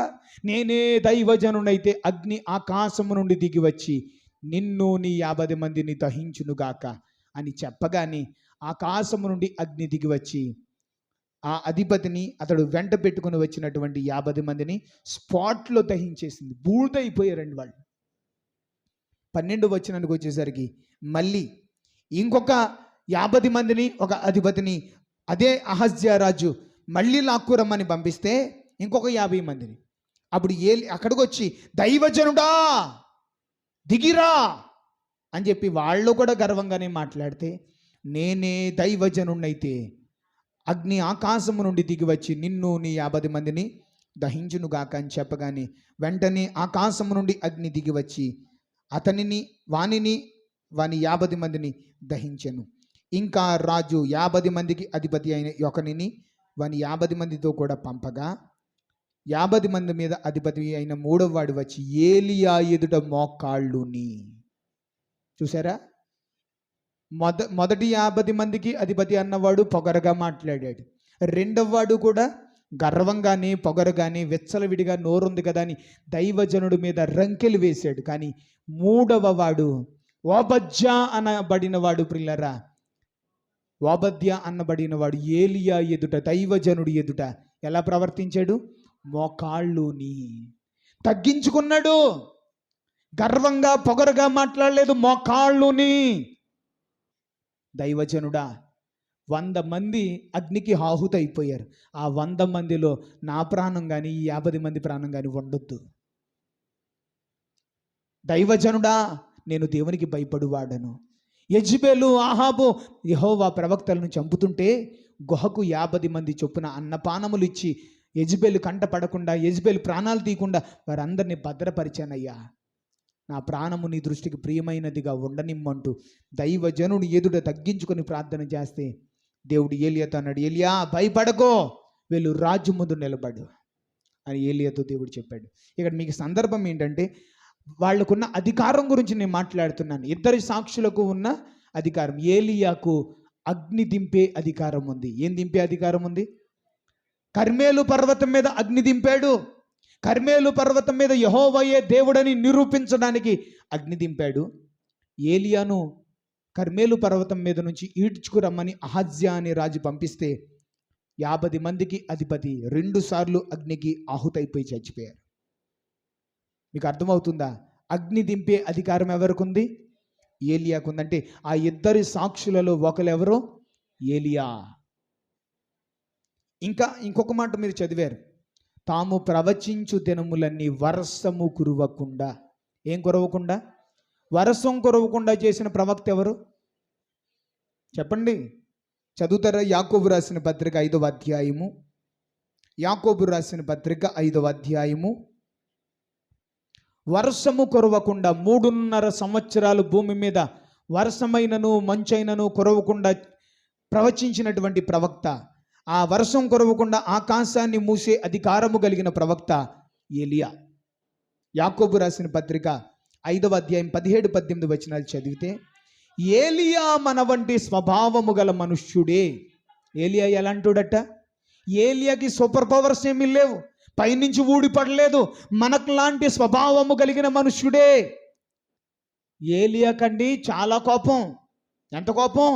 నేనే దైవజనుడైతే అగ్ని ఆకాశము నుండి దిగి వచ్చి నిన్ను నీ 50 మందిని దహించునుగాక అని చెప్పగానే ఆకాశము నుండి అగ్ని దిగి వచ్చి ఆ అధిపతిని అతడు వెంట పెట్టుకుని వచ్చినటువంటి 50 మందిని స్పాట్లో దహించేసింది. బూడిదైపోయారండి వాళ్ళు. 12వ వచనానికి వచ్చేసరికి మళ్ళీ ఇంకొక 50 మందిని, ఒక అధిపతిని అదే అహజ్యా రాజు మళ్ళీ లాక్కురమ్మని పంపిస్తే ఇంకొక 50 మందిని. అప్పుడు అక్కడికి వచ్చి, దైవజనుడా దిగిరా అని చెప్పి వాళ్ళు కూడా గర్వంగానే మాట్లాడితే, నేనే దైవజనుడైతే అగ్ని ఆకాశము నుండి దిగి వచ్చి నిన్ను నీ 50 మందిని దహించునుగాక అని చెప్పగానే వెంటనే ఆకాశము నుండి అగ్ని దిగి వచ్చి అతనిని వాని 50 మందిని దహించెను. ఇంకా రాజు 50 మందికి అధిపతి అయిన ఒకనిని వాని 50 మందితో కూడా పంపగా 50 మంది మీద అధిపతి అయిన 3వ వాడు వచ్చి ఏలియా ఎదుట మోకాళ్ళుని. చూసారా? మొదటి 50 మందికి అధిపతి అన్నవాడు పొగరగా మాట్లాడాడు. 2వ వాడు కూడా గర్వంగానే పొగరగానే విచ్చలవిడిగా నోరుంది కదా అని దైవజనుడి మీద రంకెలు వేశాడు. కానీ 3వ వాడు ఓబద్యా అనబడినవాడు, ప్రిల్లరా ఓబద్యా అన్నబడినవాడు ఏలియా ఎదుట, దైవజనుడి ఎదుట ఎలా ప్రవర్తించాడు? మోకాళ్ళుని తగ్గించుకున్నాడు. గర్వంగా పొగరగా మాట్లాడలేదు, మోకాళ్ళుని. దైవజనుడా 100 మంది అగ్నికి ఆహుతైపోయారు. ఆ 100 మందిలో నా ప్రాణం కానీ ఈ 50 మంది ప్రాణం కానీ ఉండొద్దు. దైవజనుడా నేను దేవునికి భయపడువాడను. యెజెబెలు ఆహాబు యెహోవా ప్రవక్తలను చంపుతుంటే గుహకు 50 మంది చొప్పున అన్నపానములు ఇచ్చి యెజెబెలు కంట పడకుండా, యెజెబెలు ప్రాణాలు తీయకుండా వారందరినీ భద్రపరిచానయ్యా. నా ప్రాణము నీ దృష్టికి ప్రియమైనదిగా ఉండనిమ్మంటూ దైవజనుడు ఎదుట తగ్గించుకొని ప్రార్థన చేస్తే దేవుడు ఏలియాతో అన్నాడు, ఏలియా భయపడకో, వీళ్ళు రాజు ముందు నిలబడు అని ఏలియాతో దేవుడు చెప్పాడు. ఇక్కడ మీకు సందర్భం ఏంటంటే వాళ్ళకున్న అధికారం గురించి నేను మాట్లాడుతున్నాను. 2 సాక్షులకు ఉన్న అధికారం. ఏలియాకు అగ్ని దింపే అధికారం ఉంది. ఏం దింపే అధికారం ఉంది? కర్మేలు పర్వతం మీద అగ్ని దింపాడు. కర్మేలు పర్వతం మీద యెహోవాయే దేవుడని నిరూపించడానికి అగ్ని దింపాడు. ఏలియాను కర్మేలు పర్వతం మీద నుంచి ఈడ్చుకురమ్మని అహజ్యా అనే రాజు పంపిస్తే 50 మందికి అధిపతి 2 సార్లు అగ్నికి ఆహుతైపోయి చచ్చిపోయారు. మీకు అర్థమవుతుందా? అగ్ని దింపే అధికారం ఎవరికి ఉంది? ఏలియాకు ఉంది. అంటే ఆ ఇద్దరి సాక్షులలో ఒకరు ఏలియా. ఇంకా ఇంకొక మాట మీరు చదివారు, తాము ప్రవచించు దినములన్నీ వర్షము కురవకుండా. ఏం కురవకుండా? వర్షం కురవకుండా చేసిన ప్రవక్త ఎవరు చెప్పండి? చదువుతారా? యాకోబు రాసిన పత్రిక 5వ అధ్యాయము. యాకోబు రాసిన పత్రిక 5వ అధ్యాయము. వర్షము కురవకుండా 3.5 సంవత్సరాలు భూమి మీద వర్షమైనను మంచైనను కురవకుండా ప్రవచించినటువంటి ప్రవక్త, ఆ వర్షం కురవకుండా ఆకాశాన్ని మూసే అధికారము కలిగిన ప్రవక్త ఏలియా. యాకోబు రాసిన పత్రిక 5వ అధ్యాయం 17-18 వచనాలు చదివితే, ఏలియా మన వంటి స్వభావము గల మనుష్యుడే. ఏలియా ఎలాంటోడట? ఏలియాకి సూపర్ పవర్స్ ఏమీ లేవు, పైనుంచి ఊడిపడలేదు, మనకు లాంటి స్వభావము కలిగిన మనుష్యుడే. ఏలియా కండి చాలా కోపం. ఎంత కోపం?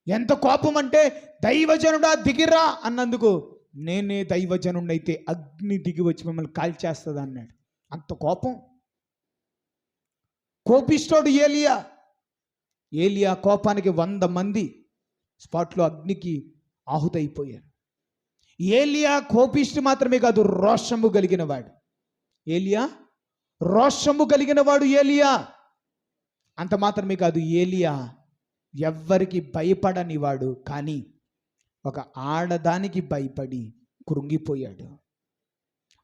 ఎంత కోపం అంటే, దైవజనుడా దిగిరా అన్నందుకు, నేనే దైవజనుడైతే అగ్ని దిగి వచ్చి మిమ్మల్ని కాల్చేస్తుంది అన్నాడు. అంత కోపం. కోపిస్తోడు ఏలియా. ఏలియా కోపానికి 100 మంది స్పాట్లో అగ్నికి ఆహుతైపోయారు. ఏలియా కోపిష్టి మాత్రమే కాదు, రోషము కలిగిన వాడు. ఏలియా రోషము కలిగిన వాడు ఏలియా. అంత మాత్రమే కాదు, ఏలియా ఎవ్వరికి భయపడని వాడు. కానీ ఒక ఆడదానికి భయపడి కృంగిపోయాడు,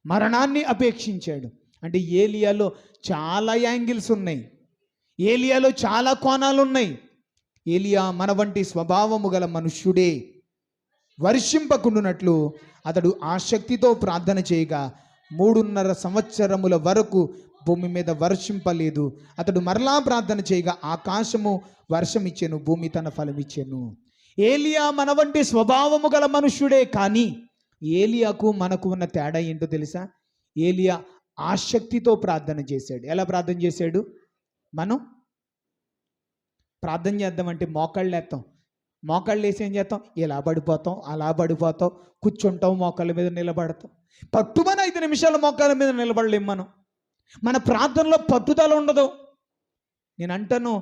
మరణాన్ని అపేక్షించాడు. అంటే ఏలియాలో చాలా యాంగిల్స్ ఉన్నాయి, ఏలియాలో చాలా కోణాలు ఉన్నాయి. ఏలియా మన వంటి స్వభావము గల మనుష్యుడే. వర్షింపకుండునట్లు అతడు ఆసక్తితో ప్రార్థన చేయగా 3.5 సంవత్సరముల వరకు భూమి మీద వర్షింపలేదు. అతడు మరలా ప్రార్థన చేయగా ఆకాశము వర్షం ఇచ్చెను, భూమి తన ఫలం ఇచ్చెను. ఏలియా మన వంటి స్వభావము గల మనుష్యుడే. కానీ ఏలియాకు మనకు ఉన్న తేడా ఏంటో తెలుసా? ఏలియా ఆసక్తితో ప్రార్థన చేశాడు. ఎలా ప్రార్థన చేశాడు? మనం ప్రార్థన చేద్దామంటే మోకాళ్ళు వేస్తాం, మోకాళ్ళు వేసి ఏం చేస్తాం? ఇలా పడిపోతాం, అలా పడిపోతాం, కూర్చుంటాం, మోకాళ్ళ మీద నిలబడతాం. పట్టుమని 5 నిమిషాలు మోకాళ్ళ మీద నిలబడలేం. మన ప్రార్థనలో పట్టుదల ఉండదు. నేను అంటాను,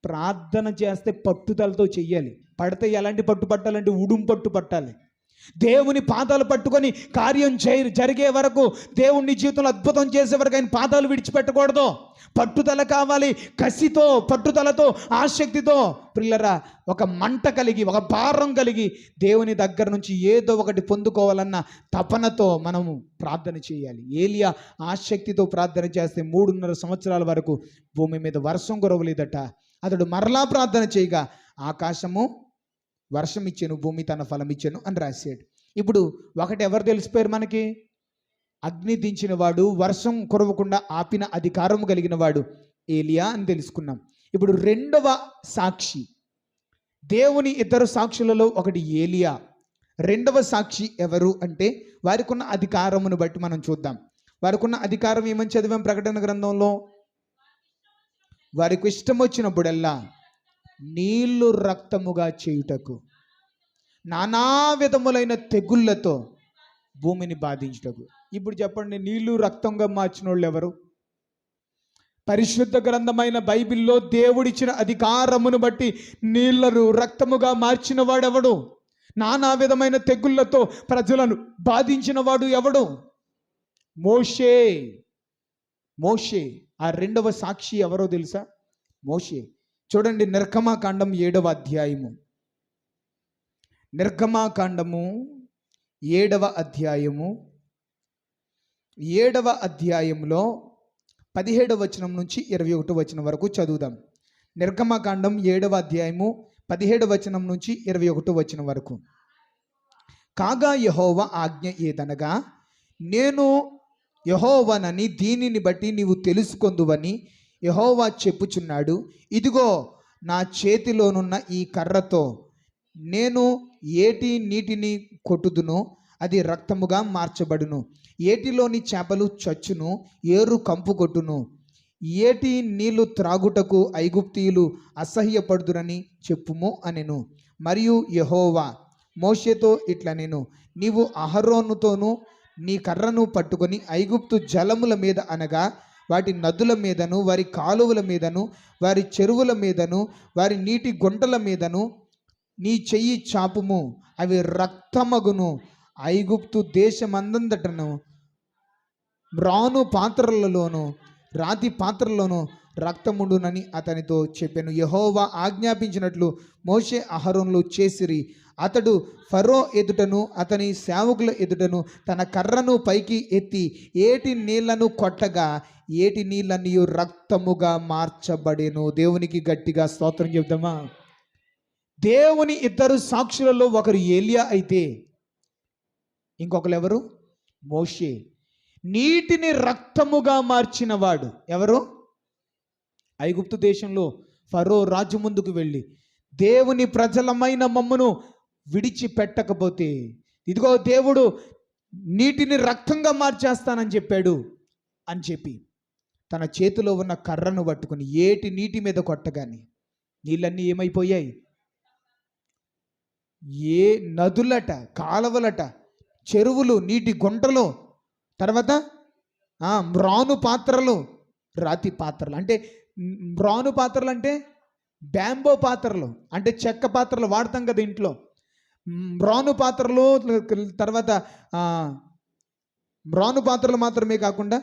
ప్రార్థన చేస్తే పట్టుదలతో చెయ్యాలి. పడితే ఎలాంటి పట్టు పట్టాలంటే ఉడుం పట్టు పట్టాలి. దేవుని పాదాలు పట్టుకొని కార్యం జరిగే వరకు, దేవుని జీవితంలో అద్భుతం చేసే వరకు ఆయన పాదాలు విడిచిపెట్టకూడదు. పట్టుదల కావాలి, కసితో, పట్టుదలతో, ఆసక్తితో. పిల్లరా, ఒక మంట కలిగి, ఒక భారం కలిగి దేవుని దగ్గర నుంచి ఏదో ఒకటి పొందుకోవాలన్న తపనతో మనము ప్రార్థన చేయాలి. ఏలియా ఆసక్తితో ప్రార్థన చేస్తే 3.5 సంవత్సరాల వరకు భూమి మీద వర్షం కురవలేదట. అతడు మరలా ప్రార్థన చేయగా ఆకాశము వర్షం ఇచ్చెను, భూమి తన ఫలం ఇచ్చెను అని రాశాడు. ఇప్పుడు ఒకటి ఎవరు తెలిసిపోయారు మనకి? అగ్ని దించిన వాడు, వర్షం కురవకుండా ఆపిన అధికారము కలిగిన వాడు ఏలియా అని తెలుసుకున్నాం. ఇప్పుడు 2వ సాక్షి, దేవుని 2 సాక్షులలో ఒకటి ఏలియా. 2వ సాక్షి ఎవరు అంటే, వారికి ఉన్న అధికారమును బట్టి మనం చూద్దాం. వారికి ఉన్న అధికారం ఏమని చదివాం ప్రకటన గ్రంథంలో? వారికి ఇష్టం వచ్చినప్పుడల్లా నీళ్లు రక్తముగా చేయుటకు, నానా విధములైన తెగుళ్ళతో భూమిని బాధించుటకు. ఇప్పుడు చెప్పండి, నీళ్లు రక్తంగా మార్చిన వాళ్ళు ఎవరు? పరిశుద్ధ గ్రంథమైన బైబిల్లో దేవుడిచ్చిన అధికారమును బట్టి నీళ్లను రక్తముగా మార్చిన వాడెవడు? నానా విధమైన తెగుళ్ళతో ప్రజలను బాధించిన వాడు ఎవడు? మోషే. మోషే. ఆ 2వ సాక్షి ఎవరో తెలుసా? మోషే. చూడండి, నిర్గమాకాండం 7వ అధ్యాయము. నిర్గమాకాండము 7వ అధ్యాయము. 7వ అధ్యాయంలో 17వ వచనం నుంచి 21వ వచనం వరకు చదువుదాం. నిర్గమాకాండం 7వ అధ్యాయము 17వ వచనం నుంచి 21వ వచనం వరకు. కాగా యెహోవా ఆజ్ఞ ఏదనగా, నేను యెహోవానని దీనిని బట్టి నీవు తెలుసుకొందువని యెహోవా చెప్పుచున్నాడు. ఇదిగో, నా చేతిలోనున్న ఈ కర్రతో నేను ఏటి నీటిని కొట్టుదును, అది రక్తముగా మార్చబడును. ఏటిలోని చేపలు చచ్చును, ఏరు కంపు కొట్టును. ఏటి నీళ్లు త్రాగుటకు ఐగుప్తీయులు అసహ్యపడుదురని చెప్పుము అనెను. మరియు యెహోవా మోషేతో ఇట్లనెను, నీవు అహరోనుతోనూ నీ కర్రను పట్టుకొని ఐగుప్తు జలముల మీద అనగా వాటి నదుల మీదను వారి కాలువల మీదను వారి చెరువుల మీదను వారి నీటి గుంటల మీదను నీ చెయ్యి చాపుము, అవి రక్తమగును. ఐగుప్తు దేశమందంతటను రాను పాత్రలలోను రాతి పాత్రలోను రక్తముండునని అతనితో చెప్పాను. యెహోవా ఆజ్ఞాపించినట్లు మోషే అహరోనులు చేసిరి. అతడు ఫరో ఎదుటను అతని సేవకుల ఎదుటను తన కర్రను పైకి ఎత్తి ఏటి నీళ్లను కొట్టగా ఏటి నీళ్ళన్నీ రక్తముగా మార్చబడెను. దేవునికి గట్టిగా స్తోత్రం చెప్దామా? దేవుని ఇద్దరు సాక్షులలో ఒకరు ఏలియా అయితే ఇంకొకరు ఎవరు? మోషే. నీటిని రక్తముగా మార్చిన వాడు ఎవరు? ఐగుప్తు దేశంలో ఫరో రాజు ముందుకు వెళ్ళి దేవుని ప్రజలమైన మమ్మను విడిచిపెట్టకపోతే ఇదిగో దేవుడు నీటిని రక్తంగా మార్చేస్తానని చెప్పాడు అని చెప్పి తన చేతిలో ఉన్న కర్రను పట్టుకుని ఏటి నీటి మీద కొట్టగాని నీళ్ళన్నీ ఏమైపోయాయి? ఏ నదులట, కాలవలట, చెరువులు, నీటి గుంటలు, తర్వాత మ్రాను పాత్రలు, రాతి పాత్రలు. అంటే మ్రాను పాత్రలు అంటే బ్యాంబో పాత్రలు, అంటే చెక్క పాత్రలు వాడతాం కదా ఇంట్లో. మ్రాను పాత్రలు, తర్వాత మ్రాను పాత్రలు మాత్రమే కాకుండా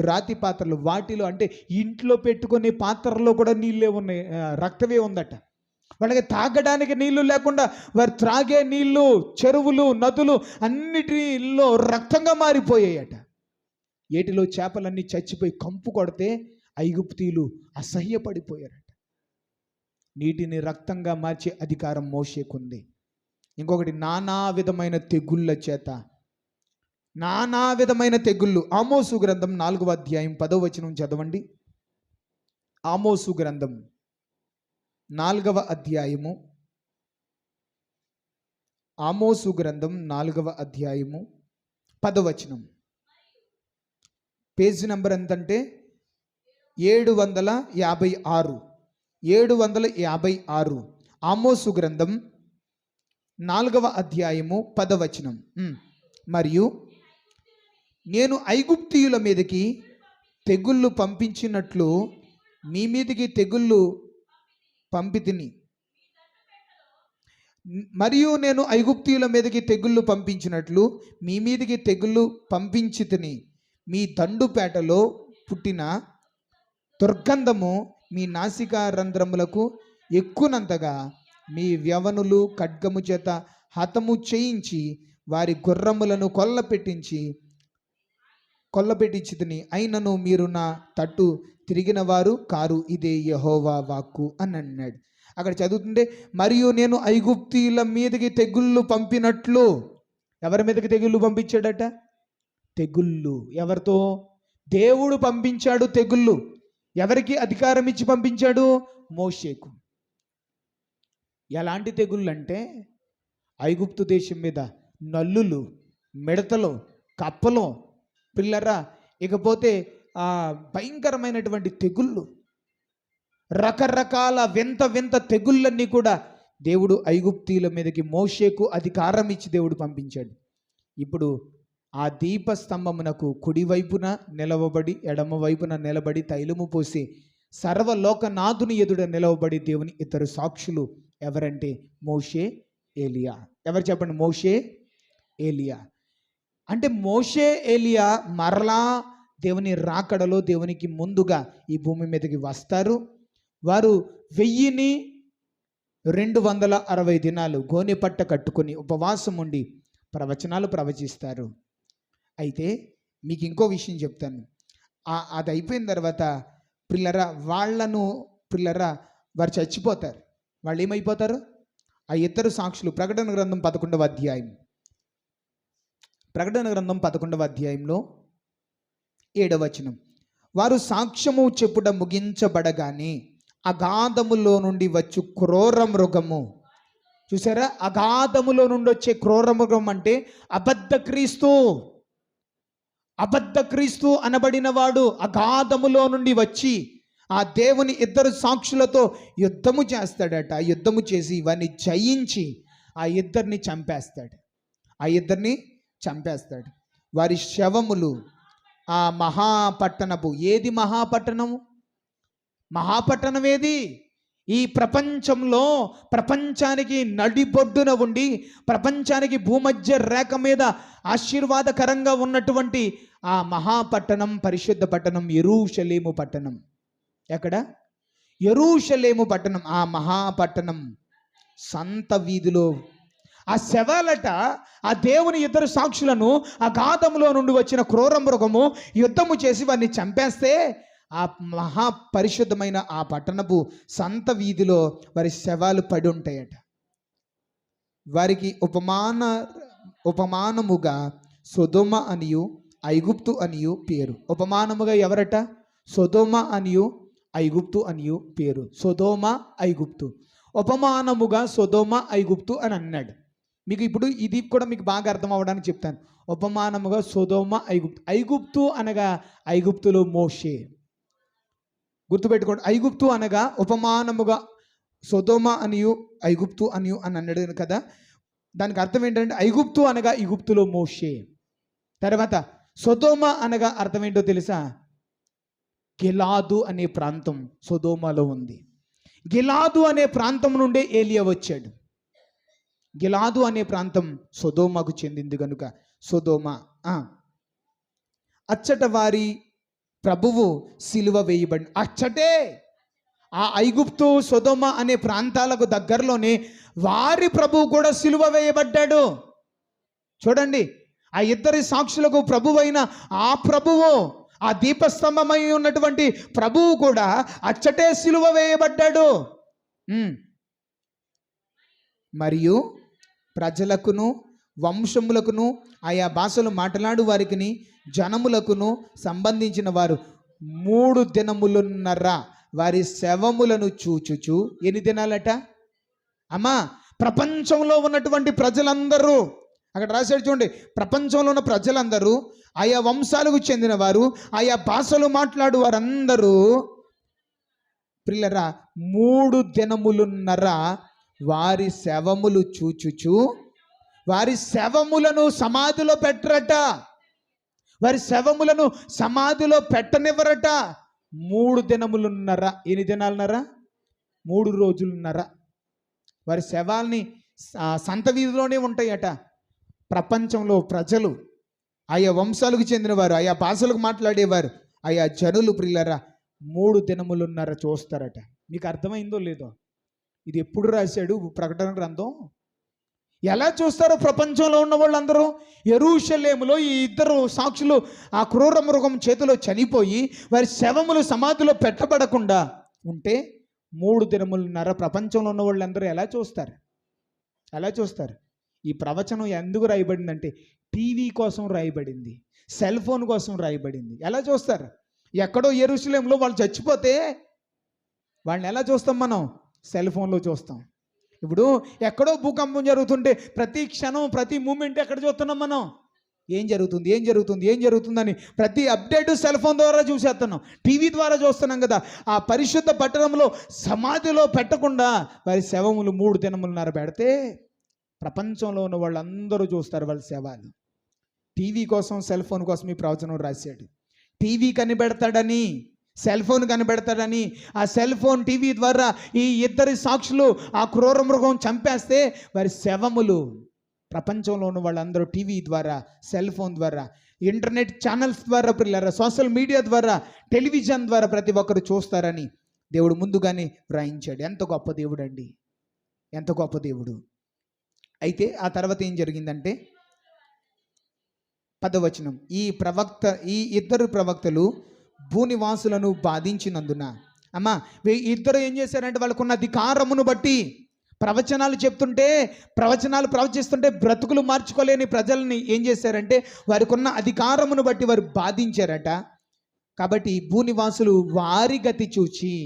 రాతి పాత్రలు, వాటిలో అంటే ఇంట్లో పెట్టుకునే పాత్రలో కూడా నీళ్ళే ఉన్నాయి, రక్తమే ఉందట. వాళ్ళకి తాగడానికి నీళ్లు లేకుండా వారు త్రాగే నీళ్లు, చెరువులు, నదులు అన్నిటిలో రక్తంగా మారిపోయాయట. ఏటిలో చేపలన్నీ చచ్చిపోయి కంపు కొడితే ఐగుప్తీయులు అసహ్యపడిపోయారట. నీటిని రక్తంగా మార్చే అధికారం మోషేకుంది. ఇంకొకటి, నానా విధమైన తెగుళ్ళ చేత, నానా విధమైన తెగుళ్ళు. ఆమోసు గ్రంథం 4వ అధ్యాయం 10వ వచనం చదవండి. ఆమోసు గ్రంథం 4వ అధ్యాయము, ఆమోసు గ్రంథం 4వ అధ్యాయము 10వ వచనం. పేజీ నెంబర్ ఎంతంటే 756. 756. ఆమోసు గ్రంథం 4వ అధ్యాయము 10వ వచనం. మరియు నేను ఐగుప్తీయుల మీదకి తెగుళ్ళు పంపించినట్లు మీ మీదికి తెగుళ్ళు పంపితిని. మరియు నేను ఐగుప్తీయుల మీదకి తెగుళ్ళు పంపించినట్లు మీ మీదికి తెగుళ్ళు పంపించితిని. మీ దండుపేటలో పుట్టిన దుర్గంధము మీ నాసికా రంధ్రములకు ఎక్కునంతగా మీ వ్యవనులు ఖడ్గము చేత హతము చేయించి వారి గుర్రములను కొల్లపెట్టించితిని. అయినను మీరు నా తట్టు తిరిగిన వారు కారు, ఇదే యెహోవా వాక్కు అని అన్నాడు. అక్కడ చదువుతుంటే, మరియు నేను ఐగుప్తీయుల మీదకి తెగుళ్ళు పంపినట్లు. ఎవరి మీదకి తెగుళ్ళు పంపించాడట? తెగుళ్ళు. ఎవరితో? దేవుడు పంపించాడు తెగుళ్ళు. ఎవరికి అధికారం ఇచ్చి పంపించాడు? మోషేకు. ఎలాంటి తెగుళ్ళు అంటే ఐగుప్తు దేశం మీద నల్లులు, మిడతలు, కప్పలు, పిల్లరా, ఇకపోతే భయంకరమైనటువంటి తెగుళ్ళు, రకరకాల వింత వింత తెగుళ్ళన్నీ కూడా దేవుడు ఐగుప్తీయుల మీదకి మోషేకు అధికారం ఇచ్చి దేవుడు పంపించాడు. ఇప్పుడు ఆ దీపస్తంభమునకు కుడివైపున నిలవబడి ఎడమ వైపున నిలబడి తైలము పోసి సర్వలోకనాథుని ఎదుట నిలవబడి దేవుని ఇద్దరు సాక్షులు ఎవరంటే మోషే, ఏలియా. ఎవరు చెప్పండి? మోషే, ఏలియా. అంటే మోషే, ఏలియా మరలా దేవుని రాకడలో దేవునికి ముందుగా ఈ భూమి మీదకి వస్తారు. వారు 1260 దినాలు గోనె పట్ట కట్టుకొని ఉపవాసం ఉండి ప్రవచనాలు ప్రవచిస్తారు. అయితే మీకు ఇంకో విషయం చెప్తాను. అది అయిపోయిన తర్వాత వారు చచ్చిపోతారు. వాళ్ళు ఏమైపోతారు? ఆ ఇద్దరు సాక్షులు. ప్రకటన గ్రంథం 11వ అధ్యాయం, ప్రకటన గ్రంథం 11వ అధ్యాయంలో 7వ వచనం. వారు సాక్ష్యము చెప్పుట ముగించబడగానే అగాధములో నుండి వచ్చు క్రూర మృగము. చూసారా? అగాధములో నుండి వచ్చే క్రూర మృగం అంటే అబద్ధ క్రీస్తు అనబడిన వాడు అగాధములో నుండి వచ్చి ఆ దేవుని ఇద్దరు సాక్షులతో యుద్ధము చేస్తాడట. యుద్ధము చేసి ఇవన్నీ జయించి ఆ ఇద్దరిని చంపేస్తాడు. వారి శవములు ఆ మహాపట్టణపు, ఏది మహాపట్టణము? మహాపట్టణం ఏది? ఈ ప్రపంచంలో, ప్రపంచానికి నడిబొడ్డున ఉండి, ప్రపంచానికి భూమధ్య రేఖ మీద ఆశీర్వాదకరంగా ఉన్నటువంటి ఆ మహాపట్టణం, పరిశుద్ధ పట్టణం యెరూషలేము పట్టణం. ఎక్కడ? యెరూషలేము పట్టణం. ఆ మహాపట్టణం సంత వీధిలో ఆ శవాలట, ఆ దేవుని ఇద్దరు సాక్షులను అగాధములో నుండి వచ్చిన క్రూర మృగము యుద్ధము చేసి వారిని చంపేస్తే ఆ మహాపరిశుద్ధమైన ఆ పట్టణపు సంత వీధిలో వారి శవాలు పడి ఉంటాయట. వారికి ఉపమానముగా సొదొమ అనియు ఐగుప్తు అనియు పేరు. ఉపమానముగా ఎవరట? సొదొమ అనియు ఐగుప్తు అనియు పేరు. సొదొమ ఐగుప్తు. ఉపమానముగా సొదొమ ఐగుప్తు అని అన్నాడు. మీకు ఇప్పుడు ఇది కూడా మీకు బాగా అర్థం అవ్వడానికి చెప్తాను. ఉపమానముగా సొదొమ ఐగుప్తు. ఐగుప్తు అనగా ఐగుప్తులో మోషే. గుర్తుపెట్టుకోండి. ఐగుప్తు అనగా ఉపమానముగా సొదొమ అనియు ఐగుప్తు అనియు అని అన్నాడు కదా. దానికి అర్థం ఏంటంటే ఐగుప్తు అనగా ఈగుప్తులో మోషే. తర్వాత సొదొమ అనగా అర్థం ఏంటో తెలుసా? గిలాదు అనే ప్రాంతం సొదొమలో ఉంది. గిలాదు అనే ప్రాంతం నుండే ఏలియా వచ్చాడు. గిలాదు అనే ప్రాంతం సొదొమకు చెందింది కనుక సొదొమ. అచ్చట వారి ప్రభువు సిలువ వేయబడి, అచ్చటే ఆ ఐగుప్తు సొదొమ అనే ప్రాంతాలకు దగ్గరలోనే వారి ప్రభువు కూడా సిలువ వేయబడ్డాడు. చూడండి, ఆ ఇద్దరి సాక్షులకు ప్రభువైన ఆ ప్రభువు, ఆ దీపస్తంభమై ఉన్నటువంటి ప్రభువు కూడా అచ్చటే సిలువ వేయబడ్డాడు. మరియు ప్రజలకును వంశములకును ఆయా భాషలు మాట్లాడు వారికి జనములకును సంబంధించిన వారు 3 దినములున్నర వారి శవములను చూచుచు. ఎన్ని దినాలట అమ్మా? ప్రపంచంలో ఉన్నటువంటి ప్రజలందరూ, అక్కడ రాశాడు చూడండి, ప్రపంచంలో ఉన్న ప్రజలందరూ, ఆయా వంశాలకు చెందిన వారు, ఆయా భాషలు మాట్లాడు వారందరూ ప్రియులారా 3 దినములున్నర వారి శవములు చూచుచు. వారి శవములను సమాధిలో పెట్టరట. వారి శవములను సమాధిలో పెట్టనివ్వరట. 3 దినములున్నర. ఎన్ని దినాలున్నర? 3 రోజులున్నర. వారి శవాల్ని సంత వీధిలోనే ఉంటాయట. ప్రపంచంలో ప్రజలు, ఆయా వంశాలకు చెందినవారు, ఆయా భాషలకు మాట్లాడేవారు, ఆయా జనులు ప్రియులారా 3 దినములున్నర చూస్తారట. మీకు అర్థమైందో లేదో? ఇది ఎప్పుడు రాశాడు? ప్రకటన గ్రంథం. ఎలా చూస్తారో ప్రపంచంలో ఉన్న వాళ్ళందరూ? యెరూషలేములో ఈ ఇద్దరు సాక్షులు ఆ క్రూర మృగం చేతిలో చనిపోయి వారి శవములు సమాధిలో పెట్టబడకుండా ఉంటే 3 దినములున్నర ప్రపంచంలో ఉన్న వాళ్ళందరూ ఎలా చూస్తారు? ఎలా చూస్తారు? ఈ ప్రవచనం ఎందుకు రాయబడిందంటే టీవీ కోసం రాయబడింది, సెల్ ఫోన్ కోసం రాయబడింది. ఎలా చూస్తారు? ఎక్కడో యెరూషలేములో వాళ్ళు చచ్చిపోతే వాళ్ళని ఎలా చూస్తాం మనం? సెల్ ఫోన్లో చూస్తాం. ఇప్పుడు ఎక్కడో భూకంపం జరుగుతుంటే ప్రతి క్షణం, ప్రతి మూమెంట్ ఎక్కడ చూస్తున్నాం మనం? ఏం జరుగుతుంది, ఏం జరుగుతుంది, ఏం జరుగుతుందని ప్రతి అప్డేటు సెల్ ఫోన్ ద్వారా చూసేస్తున్నాం, టీవీ ద్వారా చూస్తున్నాం కదా. ఆ పరిశుద్ధ పట్టణంలో సమాధిలో పెట్టకుండా వారి శవములు 3 దినములున్నర పెడితే ప్రపంచంలో ఉన్న వాళ్ళందరూ చూస్తారు వాళ్ళ శవాలు. టీవీ కోసం, సెల్ ఫోన్ కోసం ఈ ప్రవచనం రాశాడు. టీవీ కనిపెడతాడని, సెల్ ఫోన్ కనిపెడతాడని, ఆ సెల్ ఫోన్, టీవీ ద్వారా ఈ ఇద్దరి సాక్షులు ఆ క్రూర మృగం చంపేస్తే వారి శవములు ప్రపంచంలో ఉన్న వాళ్ళందరూ టీవీ ద్వారా, సెల్ ఫోన్ ద్వారా, ఇంటర్నెట్ ఛానల్స్ ద్వారా, పిల్లరా సోషల్ మీడియా ద్వారా, టెలివిజన్ ద్వారా ప్రతి ఒక్కరు చూస్తారని దేవుడు ముందుగానే వ్రాయించాడు. ఎంత గొప్ప దేవుడు అండి, ఎంత గొప్ప దేవుడు. అయితే ఆ తర్వాత ఏం జరిగిందంటే 10వ వచనం, ఈ ఇద్దరు ప్రవక్తలు భూనివాసులను బాధించినందున. అమ్మా, ఇద్దరు ఏం చేశారంటే వాళ్ళకున్న అధికారమును బట్టి ప్రవచనాలు చెప్తుంటే, ప్రవచనాలు ప్రవచిస్తుంటే బ్రతుకులు మార్చుకోలేని ప్రజల్ని ఏం చేశారంటే వారికి ఉన్న అధికారమును బట్టి వారు బాధించారట. కాబట్టి భూనివాసులు వారి గతి చూచి,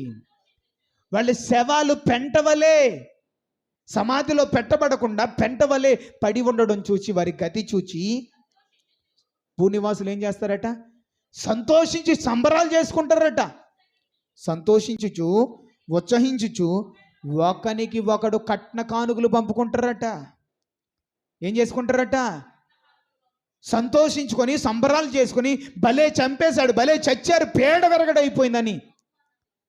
వాళ్ళ శవాలు పెంటవలే సమాధిలో పెట్టబడకుండా పెంటవలే పడి ఉండడం చూచి, వారి గతి చూచి భూనివాసులు ఏం చేస్తారట? సంతోషించి సంబరాలు చేసుకుంటారట. సంతోషించుచు, ఉత్సహించుచు ఒకనికి ఒకడు కట్న కానుకలు పంపుకుంటారట. ఏం చేసుకుంటారట? సంతోషించుకొని సంబరాలు చేసుకొని భలే చంపేశాడు, భలే చచ్చారు, పేడ విరగడైపోయిందని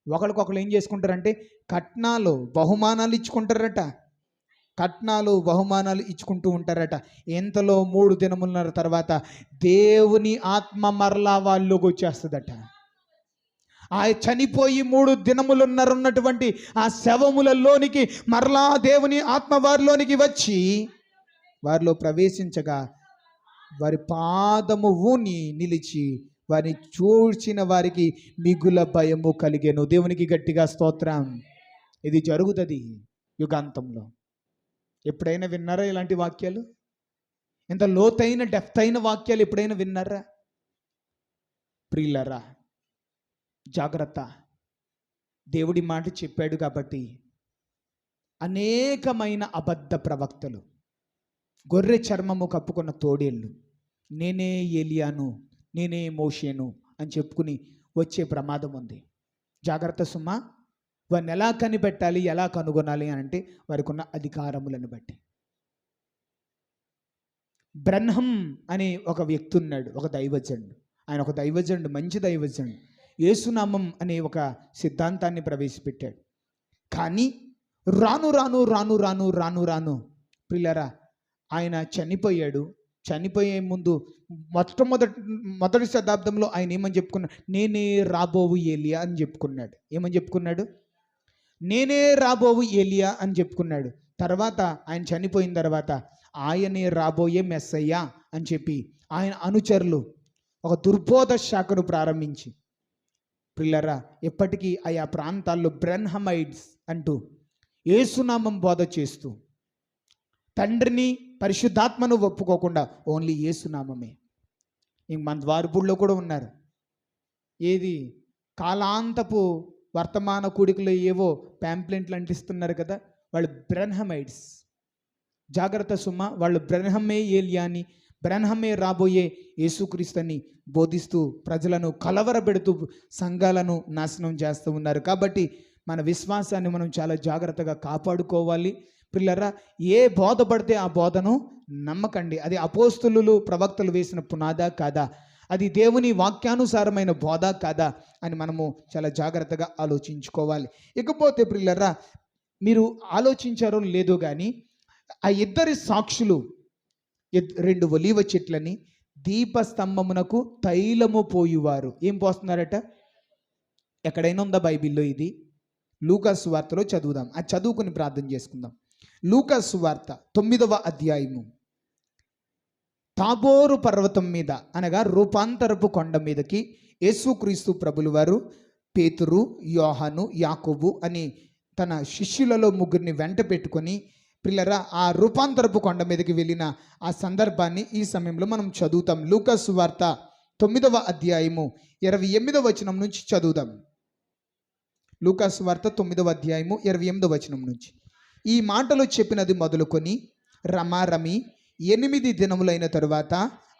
ఒకరికొకరు ఏం చేసుకుంటారంటే కట్నాలు బహుమానాలు ఇచ్చుకుంటారట. కట్నాలు బహుమానాలు ఇచ్చుకుంటూ ఉంటారట. ఇంతలో 3 దినముల తర్వాత దేవుని ఆత్మ మరలా వాళ్ళలోకి వచ్చేస్తుందట. ఆ చనిపోయి 3 దినములున్నటువంటి ఆ శవములలోనికి మరలా దేవుని ఆత్మ వారిలోనికి వచ్చి వారిలో ప్రవేశించగా వారి పాదము ఊని నిలిచి వారిని చూచిన వారికి మిగుల భయము కలిగెను. దేవునికి గట్టిగా స్తోత్రం. ఇది జరుగుతుంది యుగాంతంలో. ఎప్పుడైనా విన్నారా ఇలాంటి వాక్యాలు? ఇంత లోతైన డెప్త్ అయిన వాక్యాలు ఎప్పుడైనా విన్నారా? ప్రియులరా, జాగ్రత్త. దేవుడి మాట చెప్పాడు కాబట్టి అనేకమైన అబద్ధ ప్రవక్తలు, గొర్రె చర్మము కప్పుకున్న తోడేళ్ళు, నేనే ఏలియాను, నేనే మోషేను అని చెప్పుకుని వచ్చే ప్రమాదం ఉంది. జాగ్రత్త సుమా. వారిని ఎలా కనిపెట్టాలి, ఎలా కనుగొనాలి అని అంటే వారికి ఉన్న అధికారములను బట్టి. బ్రహ్మం అనే ఒక వ్యక్తి ఉన్నాడు, ఒక దైవజనుడు. ఆయన ఒక దైవజనుడు, మంచి దైవజనుడు. యేసునామం అనే ఒక సిద్ధాంతాన్ని ప్రవేశపెట్టాడు. కానీ రాను రాను రాను రాను రాను రాను ప్రియులారా, ఆయన చనిపోయాడు. చనిపోయే ముందు మొదటి శతాబ్దంలో ఆయన ఏమని చెప్పుకున్నాడు? నేనే రాబోవు ఏలియా అని చెప్పుకున్నాడు. ఏమని చెప్పుకున్నాడు? నేనే రాబోవు ఏలియా అని చెప్పుకున్నాడు. తర్వాత ఆయన చనిపోయిన తర్వాత ఆయనే రాబోయే మెస్సయ్యా అని చెప్పి ఆయన అనుచరులు ఒక దుర్బోధ శాఖను ప్రారంభించి ప్రియులారా ఎప్పటికీ ఆయా ప్రాంతాల్లో బ్రహ్మమైడ్స్ అంటూ యేసునామం బోధ చేస్తూ తండ్రిని పరిశుద్ధాత్మను ఒప్పుకోకుండా ఓన్లీ యేసునామమే. ఇంక మన ద్వారపూడిలో కూడా ఉన్నారు. ఏది కాలాంతపు వర్తమాన కూడికలో ఏవో ప్యాంప్లెంట్లు అంటిస్తున్నారు కదా, వాళ్ళు బ్రహ్మమైడ్స్. జాగ్రత్త సుమ. వాళ్ళు బ్రహ్మే ఏలియాని, బ్రహ్మే రాబోయే యేసుక్రీస్తుని బోధిస్తూ ప్రజలను కలవరబెడుతూ సంఘాలను నాశనం చేస్తూ ఉన్నారు. కాబట్టి మన విశ్వాసాన్ని మనం చాలా జాగ్రత్తగా కాపాడుకోవాలి. పిల్లరా, ఏ బోధ పడితే ఆ బోధను నమ్మకండి. అది అపోస్తులు ప్రవక్తలు వేసిన పునాదా కాదా, అది దేవుని వాక్యానుసారమైన బోధ కాదా అని మనము చాలా జాగ్రత్తగా ఆలోచించుకోవాలి. ఇకపోతే పిల్లరా, మీరు ఆలోచించారో లేదో కానీ ఆ ఇద్దరి సాక్షులు 2 ఒలీవ చెట్లని దీపస్తంభమునకు తైలము పోయువారు. ఏం పోస్తున్నారట? ఎక్కడైనా ఉందా బైబిల్లో ఇది? లూకాసు సువార్తలో చదువుదాం. అది చదువుకుని ప్రార్థన చేసుకుందాం. లూకాసు సువార్త 9వ అధ్యాయము. తాబోరు పర్వతం మీద అనగా రూపాంతరపు కొండ మీదకి యేసుక్రీస్తు ప్రభులు వారు పేతురు, యోహాను, యాకోబు అని తన శిష్యులలో 3 వెంట పెట్టుకొని పిల్లరా ఆ రూపాంతరపు కొండ మీదకి వెళ్ళిన ఆ సందర్భాన్ని ఈ సమయంలో మనం చదువుతాం. లూకాసు సువార్త 9వ అధ్యాయము 28వ వచనం నుంచి చదువుదాం. లూకాసు సువార్త 9వ అధ్యాయము 28వ వచనం నుంచి. ఈ మాటలు చెప్పినది మొదలుకొని రమారమి 8 దినములైన తరువాత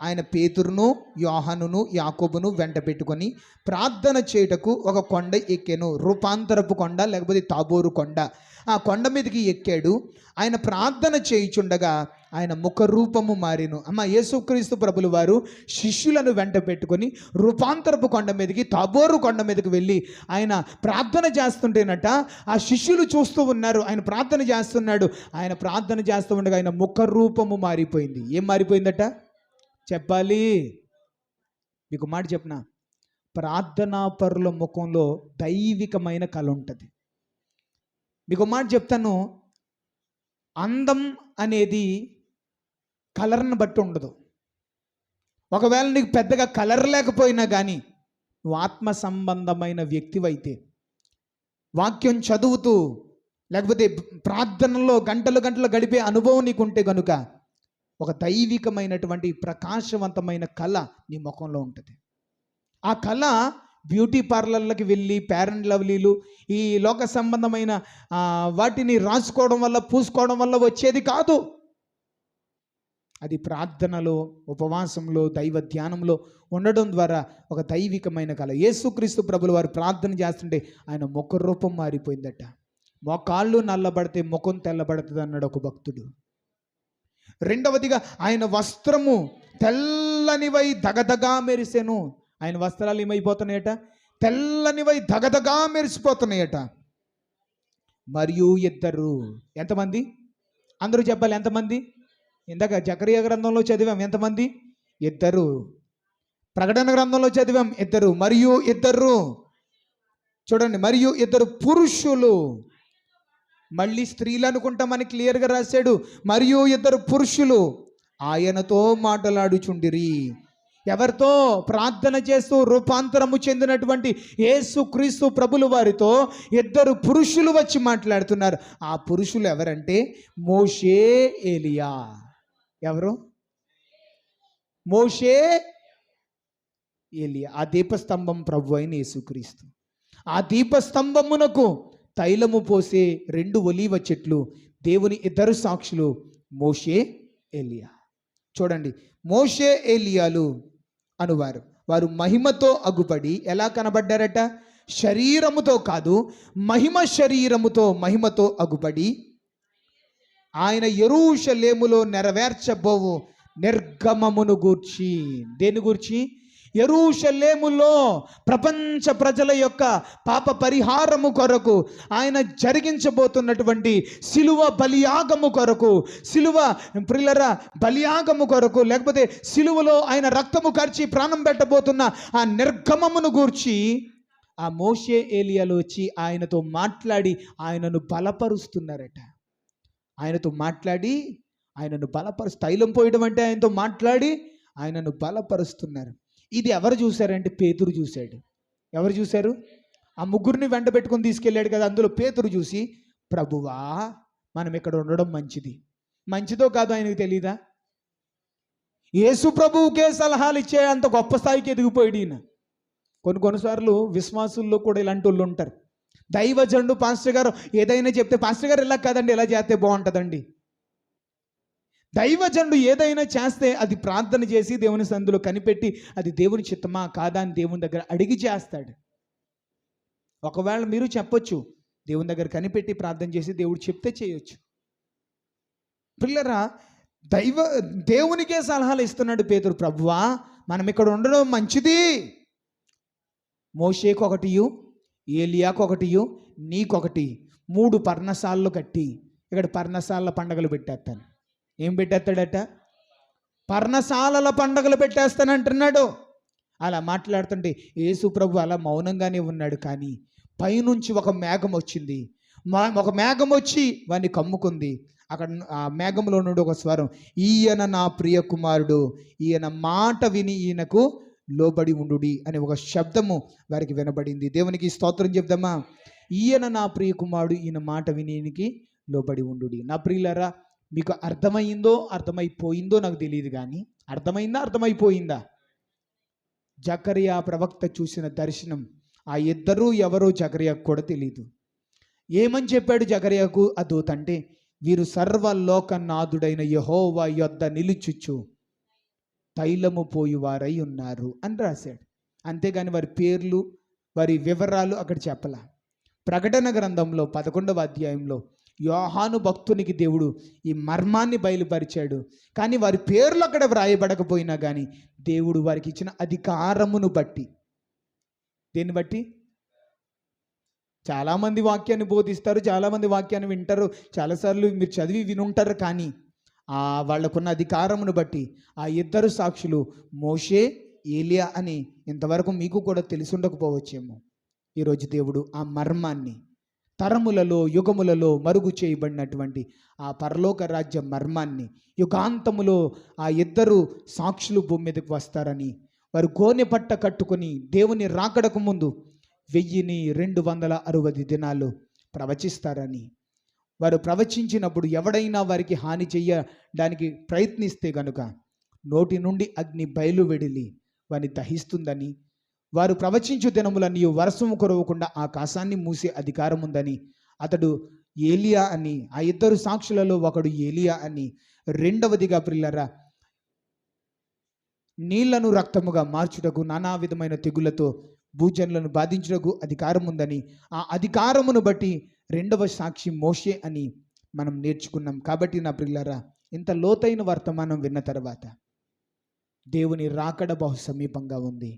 ఆయన పేతురును, యోహానును, యాకోబును వెంట పెట్టుకొని ప్రార్థన చేయుటకు ఒక కొండ ఎక్కాను. రూపాంతరపు కొండ లేకపోతే తాబోరు కొండ. ఆ కొండ మీదకి ఎక్కాడు. ఆయన ప్రార్థన చేయుచుండగా ఆయన ముఖ రూపము మారిను. అమ్మ, యేసుక్రీస్తు ప్రభులు వారు శిష్యులను వెంట పెట్టుకొని రూపాంతరపు కొండ మీదకి, తాబోరు కొండ మీదకి వెళ్ళి ఆయన ప్రార్థన చేస్తుంటేనట ఆ శిష్యులు చూస్తూ ఉన్నారు. ఆయన ప్రార్థన చేస్తున్నాడు. ఆయన ప్రార్థన చేస్తూ ఉండగా ఆయన ముఖ రూపము మారిపోయింది. ఏం మారిపోయిందట చెప్పాలి? మీకు మాట చెప్పిన, ప్రార్థనా పరుల ముఖంలో దైవికమైన కళ ఉంటుంది. మీకు మాట చెప్తాను, అందం అనేది కలర్ని బట్టి ఉండదు. ఒకవేళ నీకు పెద్దగా కలర్ లేకపోయినా కానీ నువ్వు ఆత్మ సంబంధమైన వ్యక్తివైతే, వాక్యం చదువుతూ లేకపోతే ప్రార్థనలో గంటలు గంటలు గడిపే అనుభవం నీకుంటే కనుక ఒక దైవికమైనటువంటి ప్రకాశవంతమైన కళ నీ ముఖంలో ఉంటుంది. ఆ కళ బ్యూటీ పార్లర్లకి వెళ్ళి ఫెయిర్ అండ్ లవ్లీలు ఈ లోక సంబంధమైన వాటిని రాసుకోవడం వల్ల, పూసుకోవడం వల్ల వచ్చేది కాదు. అది ప్రార్థనలో, ఉపవాసంలో, దైవ ధ్యానంలో ఉండడం ద్వారా ఒక దైవికమైన కళ. యేసుక్రీస్తు ప్రభులు వారు ప్రార్థన చేస్తుంటే ఆయన ముఖ రూపం మారిపోయిందట. మోకాళ్ళు నల్లబడితే ముఖం తెల్లబడుతుంది అన్నాడు ఒక భక్తుడు. రెండవదిగా ఆయన వస్త్రము తెల్లనివై దగదగా మెరిసెను. ఆయన వస్త్రాలు ఏమైపోతున్నాయట? తెల్లనివై దగదగా మెరిసిపోతున్నాయట. మరియు ఇద్దరు, ఎంతమంది? అందరూ చెప్పాలి, ఎంతమంది? ఇందాక జకరియా గ్రంథంలో చదివాం, ఎంతమంది? ఇద్దరు. ప్రకటన గ్రంథంలో చదివాం, ఇద్దరు. మరియు ఇద్దరు, చూడండి, మరియు ఇద్దరు పురుషులు. మళ్ళీ స్త్రీలు అనుకుంటామని క్లియర్గా రాశాడు. మరియు ఇద్దరు పురుషులు ఆయనతో మాట్లాడుచుండిరి. ఎవరితో? ప్రార్థన చేస్తూ రూపాంతరము చెందినటువంటి యేసు క్రీస్తు ప్రభుల వారితో ఇద్దరు పురుషులు వచ్చి మాట్లాడుతున్నారు. ఆ పురుషులు ఎవరంటే మోషే, ఏలియా. ఎవరు? మోషే, ఏలియా. ఆ దీపస్తంభం ప్రభు అయిన యేసుక్రీస్తు. ఆ దీపస్తంభమునకు తైలము పోసే 2 ఒలీవ చెట్లు, దేవుని ఇద్దరు సాక్షులు మోషే, ఏలియా. చూడండి, మోషే, ఏలియాలు అనువారు వారు మహిమతో అగుపడి ఎలా కనబడ్డారట? శరీరముతో కాదు, మహిమ శరీరముతో, మహిమతో అగుపడి ఆయన యెరూషలేములో నెరవేర్చబోవు నిర్గమమును గూర్చి. దేని గూర్చి? యెరూషలేములో ప్రపంచ ప్రజల యొక్క పాప పరిహారము కొరకు ఆయన జరిగించబోతున్నటువంటి సిలువ బలియాగము కొరకు, సిలువ ప్రియులర బలియాగము కొరకు, లేకపోతే సిలువలో ఆయన రక్తము కార్చి ప్రాణం పెట్టబోతున్న ఆ నిర్గమమును గూర్చి ఆ మోషే, ఏలియాలు వచ్చి ఆయనతో మాట్లాడి ఆయనను బలపరుస్తున్నారట. ఆయనతో మాట్లాడి ఆయనను తైలం పోయడం అంటే ఆయనతో మాట్లాడి ఆయనను బలపరుస్తున్నారు. ఇది ఎవరు చూశారంటే పేతురు చూశాడు. ఎవరు చూశారు? ఆ ముగ్గురిని వెంట పెట్టుకుని తీసుకెళ్ళాడు కదా, అందులో పేతురు చూసి, ప్రభువా మనం ఇక్కడ ఉండడం మంచిదో కాదో ఆయనకు తెలీదా? యేసు ప్రభువుకే సలహాలు ఇచ్చే అంత గొప్ప స్థాయికి ఎదిగిపోయాడు ఈయన. కొన్నిసార్లు విశ్వాసుల్లో కూడా ఇలాంటి వాళ్ళు ఉంటారు. దైవజనుడు పాస్టర్ గారు ఏదైనా చెప్తే, పాస్టర్ గారు ఇలా కాదండి, ఇలా చేస్తే బాగుంటుందండి. దైవజనుడు ఏదైనా చేస్తే అది ప్రార్థన చేసి దేవుని సందులో కనిపెట్టి అది దేవుని చిత్తమా కాదా అని దేవుని దగ్గర అడిగి చేస్తాడు. ఒకవేళ మీరు చెప్పొచ్చు, దేవుని దగ్గర కనిపెట్టి ప్రార్థన చేసి దేవుడు చెప్తే చేయొచ్చు. పిల్లరా, దేవునికే సలహాలు ఇస్తున్నాడు పేతురు. ప్రభువా మనం ఇక్కడ ఉండడం మంచిది. మోషేకు ఒకటియు, ఏలియాకు ఒకటియు, నీకొకటి 3 పర్ణశాలలు కట్టి ఇక్కడ పర్ణశాలల పండగలు పెట్టేస్తాను. ఏం పెట్టేస్తాడట? పర్ణశాలల పండగలు పెట్టేస్తానంటున్నాడు. అలా మాట్లాడుతుంటే యేసు ప్రభు అలా మౌనంగానే ఉన్నాడు. కానీ పైనుంచి ఒక మేఘం వచ్చింది. ఒక మేఘం వచ్చి వాడిని కమ్ముకుంది. అక్కడ ఆ మేఘంలో నుండి ఒక స్వరం, ఈయన నా ప్రియ కుమారుడు, ఈయన మాట విని ఈయనకు లోబడి ఉండుడి అనే ఒక శబ్దము వారికి వినబడింది. దేవునికి స్తోత్రం చెప్దామా? ఈయన నా ప్రియ కుమారుడు, ఈయన మాట విని ఈయనకి లోబడి ఉండుడి. నా ప్రియులారా, మీకు అర్థమైపోయిందో నాకు తెలియదు, కానీ అర్థమైపోయిందా? జకరియా ప్రవక్త చూసిన దర్శనం, ఆ ఇద్దరూ ఎవరో జకరియాకు కూడా తెలియదు. ఏమని చెప్పాడు జకరియాకు ఆ దూత అంటే, వీరు సర్వలోకనాథుడైన యెహోవా యొద్ద నిలుచుచు తైలము పోయివారై ఉన్నారు అని రాశాడు. అంతేగాని వారి పేర్లు, వారి వివరాలు అక్కడ చెప్పలా. ప్రకటన గ్రంథంలో 11వ అధ్యాయంలో యోహాను భక్తునికి దేవుడు ఈ మర్మాన్ని బయలుపరిచాడు. కానీ వారి పేర్లు అక్కడ వ్రాయబడకపోయినా కానీ దేవుడు వారికి ఇచ్చిన అధికారమును బట్టి, దేన్ని బట్టి? చాలామంది వాక్యాన్ని బోధిస్తారు, చాలామంది వాక్యాన్ని వింటారు, చాలాసార్లు మీరు చదివి వినుంటారు. కానీ వాళ్ళకున్న అధికారమును బట్టి ఆ ఇద్దరు సాక్షులు మోషే, ఏలియా అని ఇంతవరకు మీకు కూడా తెలిసి ఉండకపోవచ్చేమో. ఈరోజు దేవుడు ఆ మర్మాన్ని, తరములలో యుగములలో మరుగు చేయబడినటువంటి ఆ పరలోక రాజ్య మర్మాన్ని, యుగాంతములో ఆ ఇద్దరు సాక్షులు భూమి మీదకి వస్తారని, వారు గోనె పట్ట కట్టుకొని దేవుని రాకడకు ముందు 1260 దినాలు ప్రవచిస్తారని, వారు ప్రవచించినప్పుడు ఎవడైనా వారికి హాని చెయ్యడానికి ప్రయత్నిస్తే గనుక నోటి నుండి అగ్ని బయలువెడిలి వారిని దహిస్తుందని, వారు ప్రవచించు దినములన్నీ వర్షము కురవకుండా ఆకాశాన్ని మూసే అధికారం ఉందని, అతడు ఏలియా అని, ఆ ఇద్దరు సాక్షులలో ఒకడు ఏలియా అని, రెండవదిగా ప్రియులారా నీళ్లను రక్తముగా మార్చుటకు, నానా విధమైన తెగులతో భూజనులను బాధించుటకు అధికారం ఉందని, ఆ అధికారమును బట్టి రెండవ సాక్షి మోషే అని మనం నేర్చుకున్నాం. కాబట్టి నా ప్రియులారా, ఇంత లోతైన వర్తమానం విన్న తర్వాత దేవుని రాకడ బహు సమీపంగా ఉంది.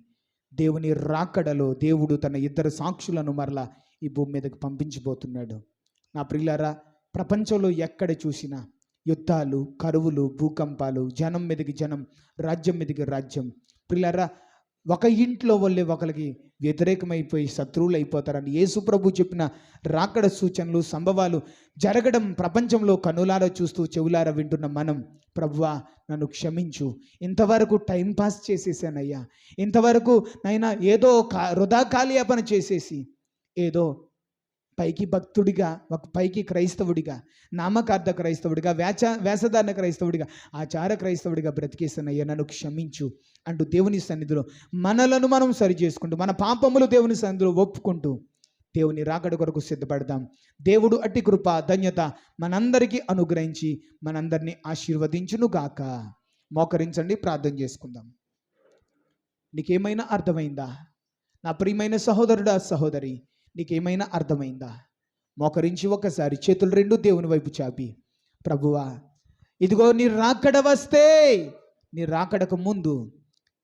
దేవుని రాకడలో దేవుడు తన ఇద్దరు సాక్షులను మరలా ఈ భూమి మీదకి పంపించబోతున్నాడు. నా ప్రియులారా, ప్రపంచంలో ఎక్కడ చూసినా యుద్ధాలు, కరువులు, భూకంపాలు, జనం మీదకి జనం, రాజ్యం మీదకి రాజ్యం. ప్రియులారా, ఒక ఇంట్లో వాళ్ళే ఒకరికి వ్యతిరేకమైపోయి శత్రువులు అయిపోతారని యేసు ప్రభు చెప్పిన రాకడ సూచనలు, సంభవాలు జరగడం ప్రపంచంలో కనులారా చూస్తూ చెవులారా వింటున్న మనం, ప్రభువా నన్ను క్షమించు, ఇంతవరకు టైంపాస్ చేసేసానయ్యా, ఇంతవరకు నైనా ఏదో వృధా కాలయాపన చేసేసి ఏదో పైకి భక్తుడిగా, ఒక పైకి క్రైస్తవుడిగా, నామకార్థ క్రైస్తవుడిగా, వేషధారణ క్రైస్తవుడిగా, ఆచార క్రైస్తవుడిగా బ్రతికేసానయ్యా, నన్ను క్షమించు అంటూ దేవుని సన్నిధిలో మనలను మనం సరి చేసుకుంటూ, మన పాపములు దేవుని సన్నిధిలో ఒప్పుకుంటూ దేవుని రాకడ కొరకు సిద్ధపడదాం. దేవుడు అట్టి కృప, ధన్యత మనందరికీ అనుగ్రహించి మనందరినీ ఆశీర్వదించునుగాక. మోకరించండి, ప్రార్థన చేసుకుందాం. నీకేమైనా అర్థమైందా నా ప్రియమైన సహోదరుడా, సహోదరి? నీకేమైనా అర్థమైందా? మోకరించి ఒకసారి చేతులు రెండు దేవుని వైపు చాపి, ప్రభువా ఇదిగో నీ రాకడ వస్తే, నీ రాకడకు ముందు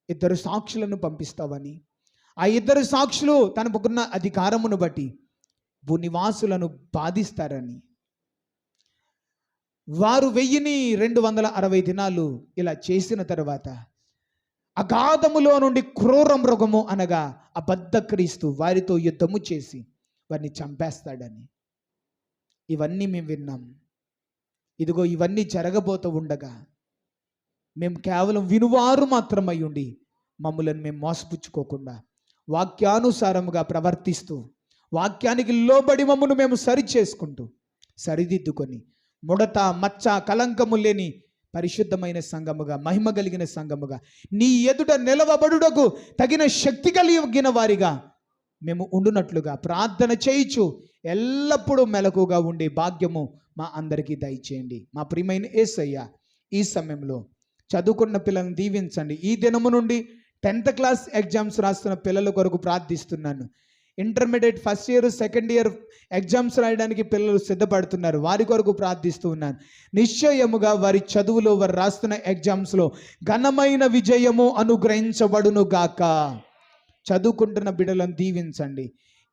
ఇద్దరు సాక్షులను పంపిస్తావని, ఆ ఇద్దరు సాక్షులు తనకున్న అధికారమును బట్టి భూనివాసులను బాధిస్తారని, వారు 1260 దినాలు ఇలా చేసిన తర్వాత అగాధములో నుండి క్రూర మృగము అనగా అబద్ధ క్రీస్తు వారితో యుద్ధము చేసి వారిని చంపేస్తాడని, ఇవన్నీ మేము విన్నాం. ఇదిగో ఇవన్నీ జరగబోతూ ఉండగా మేము కేవలం వినువారు మాత్రమై ఉండి మమ్ములను మేము మోసపుచ్చుకోకుండా వాక్యానుసారముగా ప్రవర్తిస్తూ, వాక్యానికి లోబడి మమ్మను మేము సరిచేసుకుంటూ, సరిదిద్దుకొని ముడత, మచ్చ, కలంకము లేని పరిశుద్ధమైన సంఘముగా, మహిమ కలిగిన సంఘముగా, నీ ఎదుట నిలవబడుటకు తగిన శక్తి కలిగిన వారిగా మేము ఉండునట్లుగా ప్రార్థన చేయించు ఎల్లప్పుడూ మెలకుగా ఉండే భాగ్యము మా అందరికీ దయచేయండి. మా ప్రియమైన యేసయ్య, ఈ సమయంలో చదువుకున్న పిల్లలను దీవించండి. ఈ దినము నుండి 10th క్లాస్ ఎగ్జామ్స్ రాస్తున్న పిల్లల కొరకు ప్రార్థిస్తున్నాను. Intermediate first year, second year exams రాయడానికి పిల్లలు సిద్ధపడుతున్నారు, వారి కొరకు ప్రార్థిస్తూ ఉన్నాను. నిశ్చయముగా వారి చదువులో, వారు రాస్తున్న ఎగ్జామ్స్లో ఘనమైన విజయము అనుగ్రహించబడును గాక. చదువుకుంటున్న బిడ్డలను దీవించండి.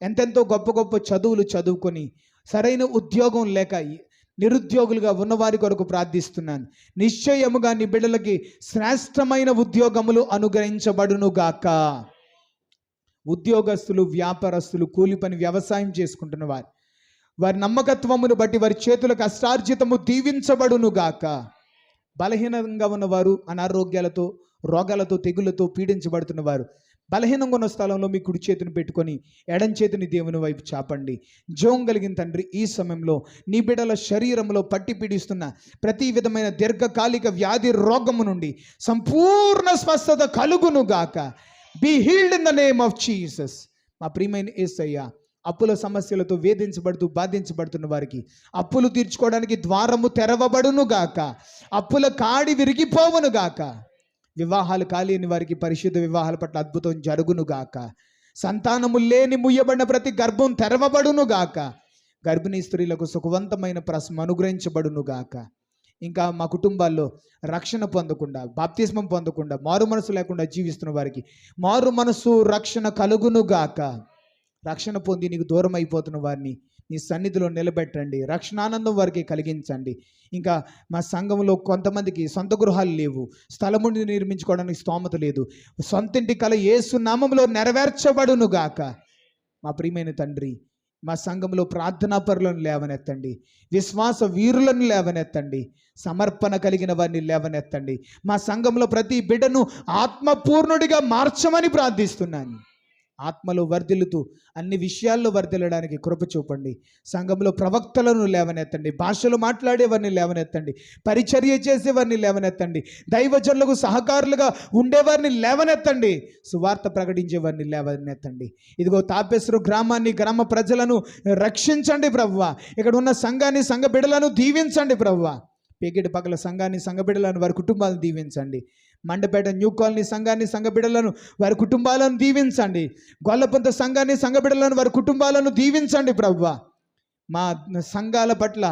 ఎంతెంతో గొప్ప గొప్ప చదువులు చదువుకొని సరైన ఉద్యోగం లేక నిరుద్యోగులుగా ఉన్నవారి కొరకు ప్రార్థిస్తున్నాను. నిశ్చయముగా నీ బిడ్డలకి శ్రేష్టమైన ఉద్యోగములు అనుగ్రహించబడును గాక. ఉద్యోగస్తులు, వ్యాపారస్తులు, కూలి పని, వ్యవసాయం చేసుకుంటున్న వారి నమ్మకత్వమును బట్టి వారి చేతుల కష్టార్జితము దీవించబడును గాక. బలహీనంగా ఉన్నవారు, అనారోగ్యాలతో, రోగాలతో, తెగులతో పీడించబడుతున్న వారు బలహీనంగా ఉన్న స్థలంలో మీ కుడి చేతిని పెట్టుకొని ఎడం చేతిని దేవుని వైపు చాపండి. జోం కలిగిన తండ్రి, ఈ సమయంలో నీ బిడ్డల శరీరంలో పట్టి పీడిస్తున్న ప్రతి విధమైన దీర్ఘకాలిక వ్యాధి, రోగము నుండి సంపూర్ణ స్వస్థత కలుగును గాక. Be healed in the name of Jesus. మా ప్రియమైన యేసయ్య, అప్పుల సమస్యలతో వేధించబడుతూ బాధించబడుతున్న వారికి అప్పులు తీర్చుకోవడానికి ద్వారము తెరవబడును గాక. అప్పుల కాడి విరిగిపోవును గాక. వివాహాలు కాలేని వారికి పరిశుద్ధ వివాహాల పట్ల అద్భుతం జరుగును గాక. సంతానము లేని ముయ్యబడిన ప్రతి గర్భం తెరవబడును గాక. గర్భిణీ స్త్రీలకు సుఖవంతమైన ప్రసవం అనుగ్రహించబడును గాక. ఇంకా మా కుటుంబాల్లో రక్షణ పొందకుండా, బాప్తిస్మం పొందకుండా, మారు మనసు లేకుండా జీవిస్తున్న వారికి మారు మనసు, రక్షణ కలుగును గాక. రక్షణ పొంది నీకు దూరం అయిపోతున్న వారిని నీ సన్నిధిలో నిలబెట్టండి. రక్షణానందం వారికి కలిగించండి. ఇంకా మా సంఘంలో కొంతమందికి సొంత గృహాలు లేవు, స్థలముని నిర్మించుకోవడానికి స్తోమత లేదు. సొంతింటి కల యేసు నామములో నెరవేర్చబడును గాక. మా ప్రియమైన తండ్రి, మా సంఘంలో ప్రార్థనా పరులను లేవనెత్తండి, విశ్వాస వీరులను లేవనెత్తండి, సమర్పణ కలిగిన వారిని లేవనెత్తండి. మా సంఘంలో ప్రతి బిడ్డను ఆత్మపూర్ణుడిగా మార్చమని ప్రార్థిస్తున్నాను. ఆత్మలో వర్ధిల్లుతూ అన్ని విషయాల్లో వర్ధిల్లడానికి కృప చూపండి. సంఘంలో ప్రవక్తలను లేవనెత్తండి, భాషలు మాట్లాడేవారిని లేవనెత్తండి, పరిచర్య చేసేవారిని లేవనెత్తండి, దైవజనులకు సహకారులుగా ఉండేవారిని లేవనెత్తండి, సువార్త ప్రకటించేవారిని లేవనెత్తండి. ఇదిగో తాపేశ్వరు గ్రామాన్ని, గ్రామ ప్రజలను రక్షించండి ప్రభువా. ఇక్కడ ఉన్న సంఘాన్ని, సంఘ బిడ్డలను దీవించండి ప్రభువా. పేకిటి పక్కల సంఘాన్ని, సంఘ బిడ్డలను, వారి కుటుంబాలను దీవించండి. మండపేట న్యూ కాలనీ సంఘాన్ని, సంఘ బిడ్డలను, వారి కుటుంబాలను దీవించండి. గొల్లపంత సంఘాన్ని, సంఘ బిడ్డలను, వారి కుటుంబాలను దీవించండి ప్రభువా. మా సంఘాల పట్ల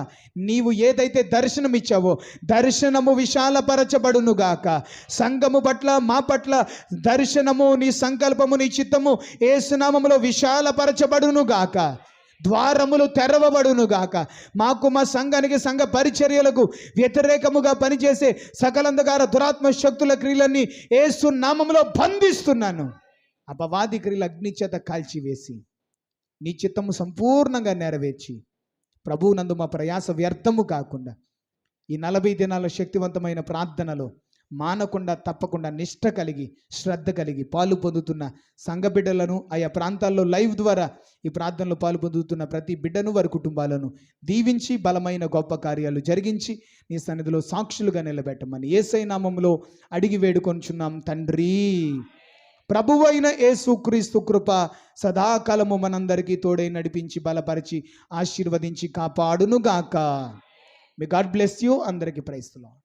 నీవు ఏదైతే దర్శనం ఇచ్చావో దర్శనము విశాలపరచబడునుగాక. సంఘము పట్ల మా పట్ల దర్శనము, నీ సంకల్పము, నీ చిత్తము యేసునామములో విశాలపరచబడునుగాక. ద్వారములు తెరవబడునుగాక. మాకు, మా సంఘానికి, సంఘ పరిచర్యలకు వ్యతిరేకముగా పనిచేసే సకలంధకార దురాత్మ శక్తుల క్రియలన్నీ యేసు నామములో బంధిస్తున్నాను. అపవాది క్రియలు అగ్ని చేత కాల్చివేసి నీ చిత్తము సంపూర్ణంగా నెరవేర్చి ప్రభువు నందు మా ప్రయాస వ్యర్థము కాకుండా ఈ 40 దినాల శక్తివంతమైన ప్రార్థనలో మానకుండా తప్పకుండా నిష్ఠ కలిగి, శ్రద్ధ కలిగి పాలు పొందుతున్న సంఘ బిడ్డలను, ఆయా ప్రాంతాల్లో లైవ్ ద్వారా ఈ ప్రార్థనలో పాలు పొందుతున్న ప్రతి బిడ్డను, వారి కుటుంబాలను దీవించి బలమైన గొప్ప కార్యాలు జరిగించి నీ సన్నిధిలో సాక్షులుగా నిలబెట్టమని యేసయ్య నామములో అడిగి వేడుకొనుచున్నాం తండ్రి. ప్రభువైన యేసుక్రీస్తు కృప సదాకాలము మనందరికీ తోడై నడిపించి బలపరిచి ఆశీర్వదించి కాపాడునుగాక. May God bless you. అందరికీ ప్రైజ్ ది లార్డ్.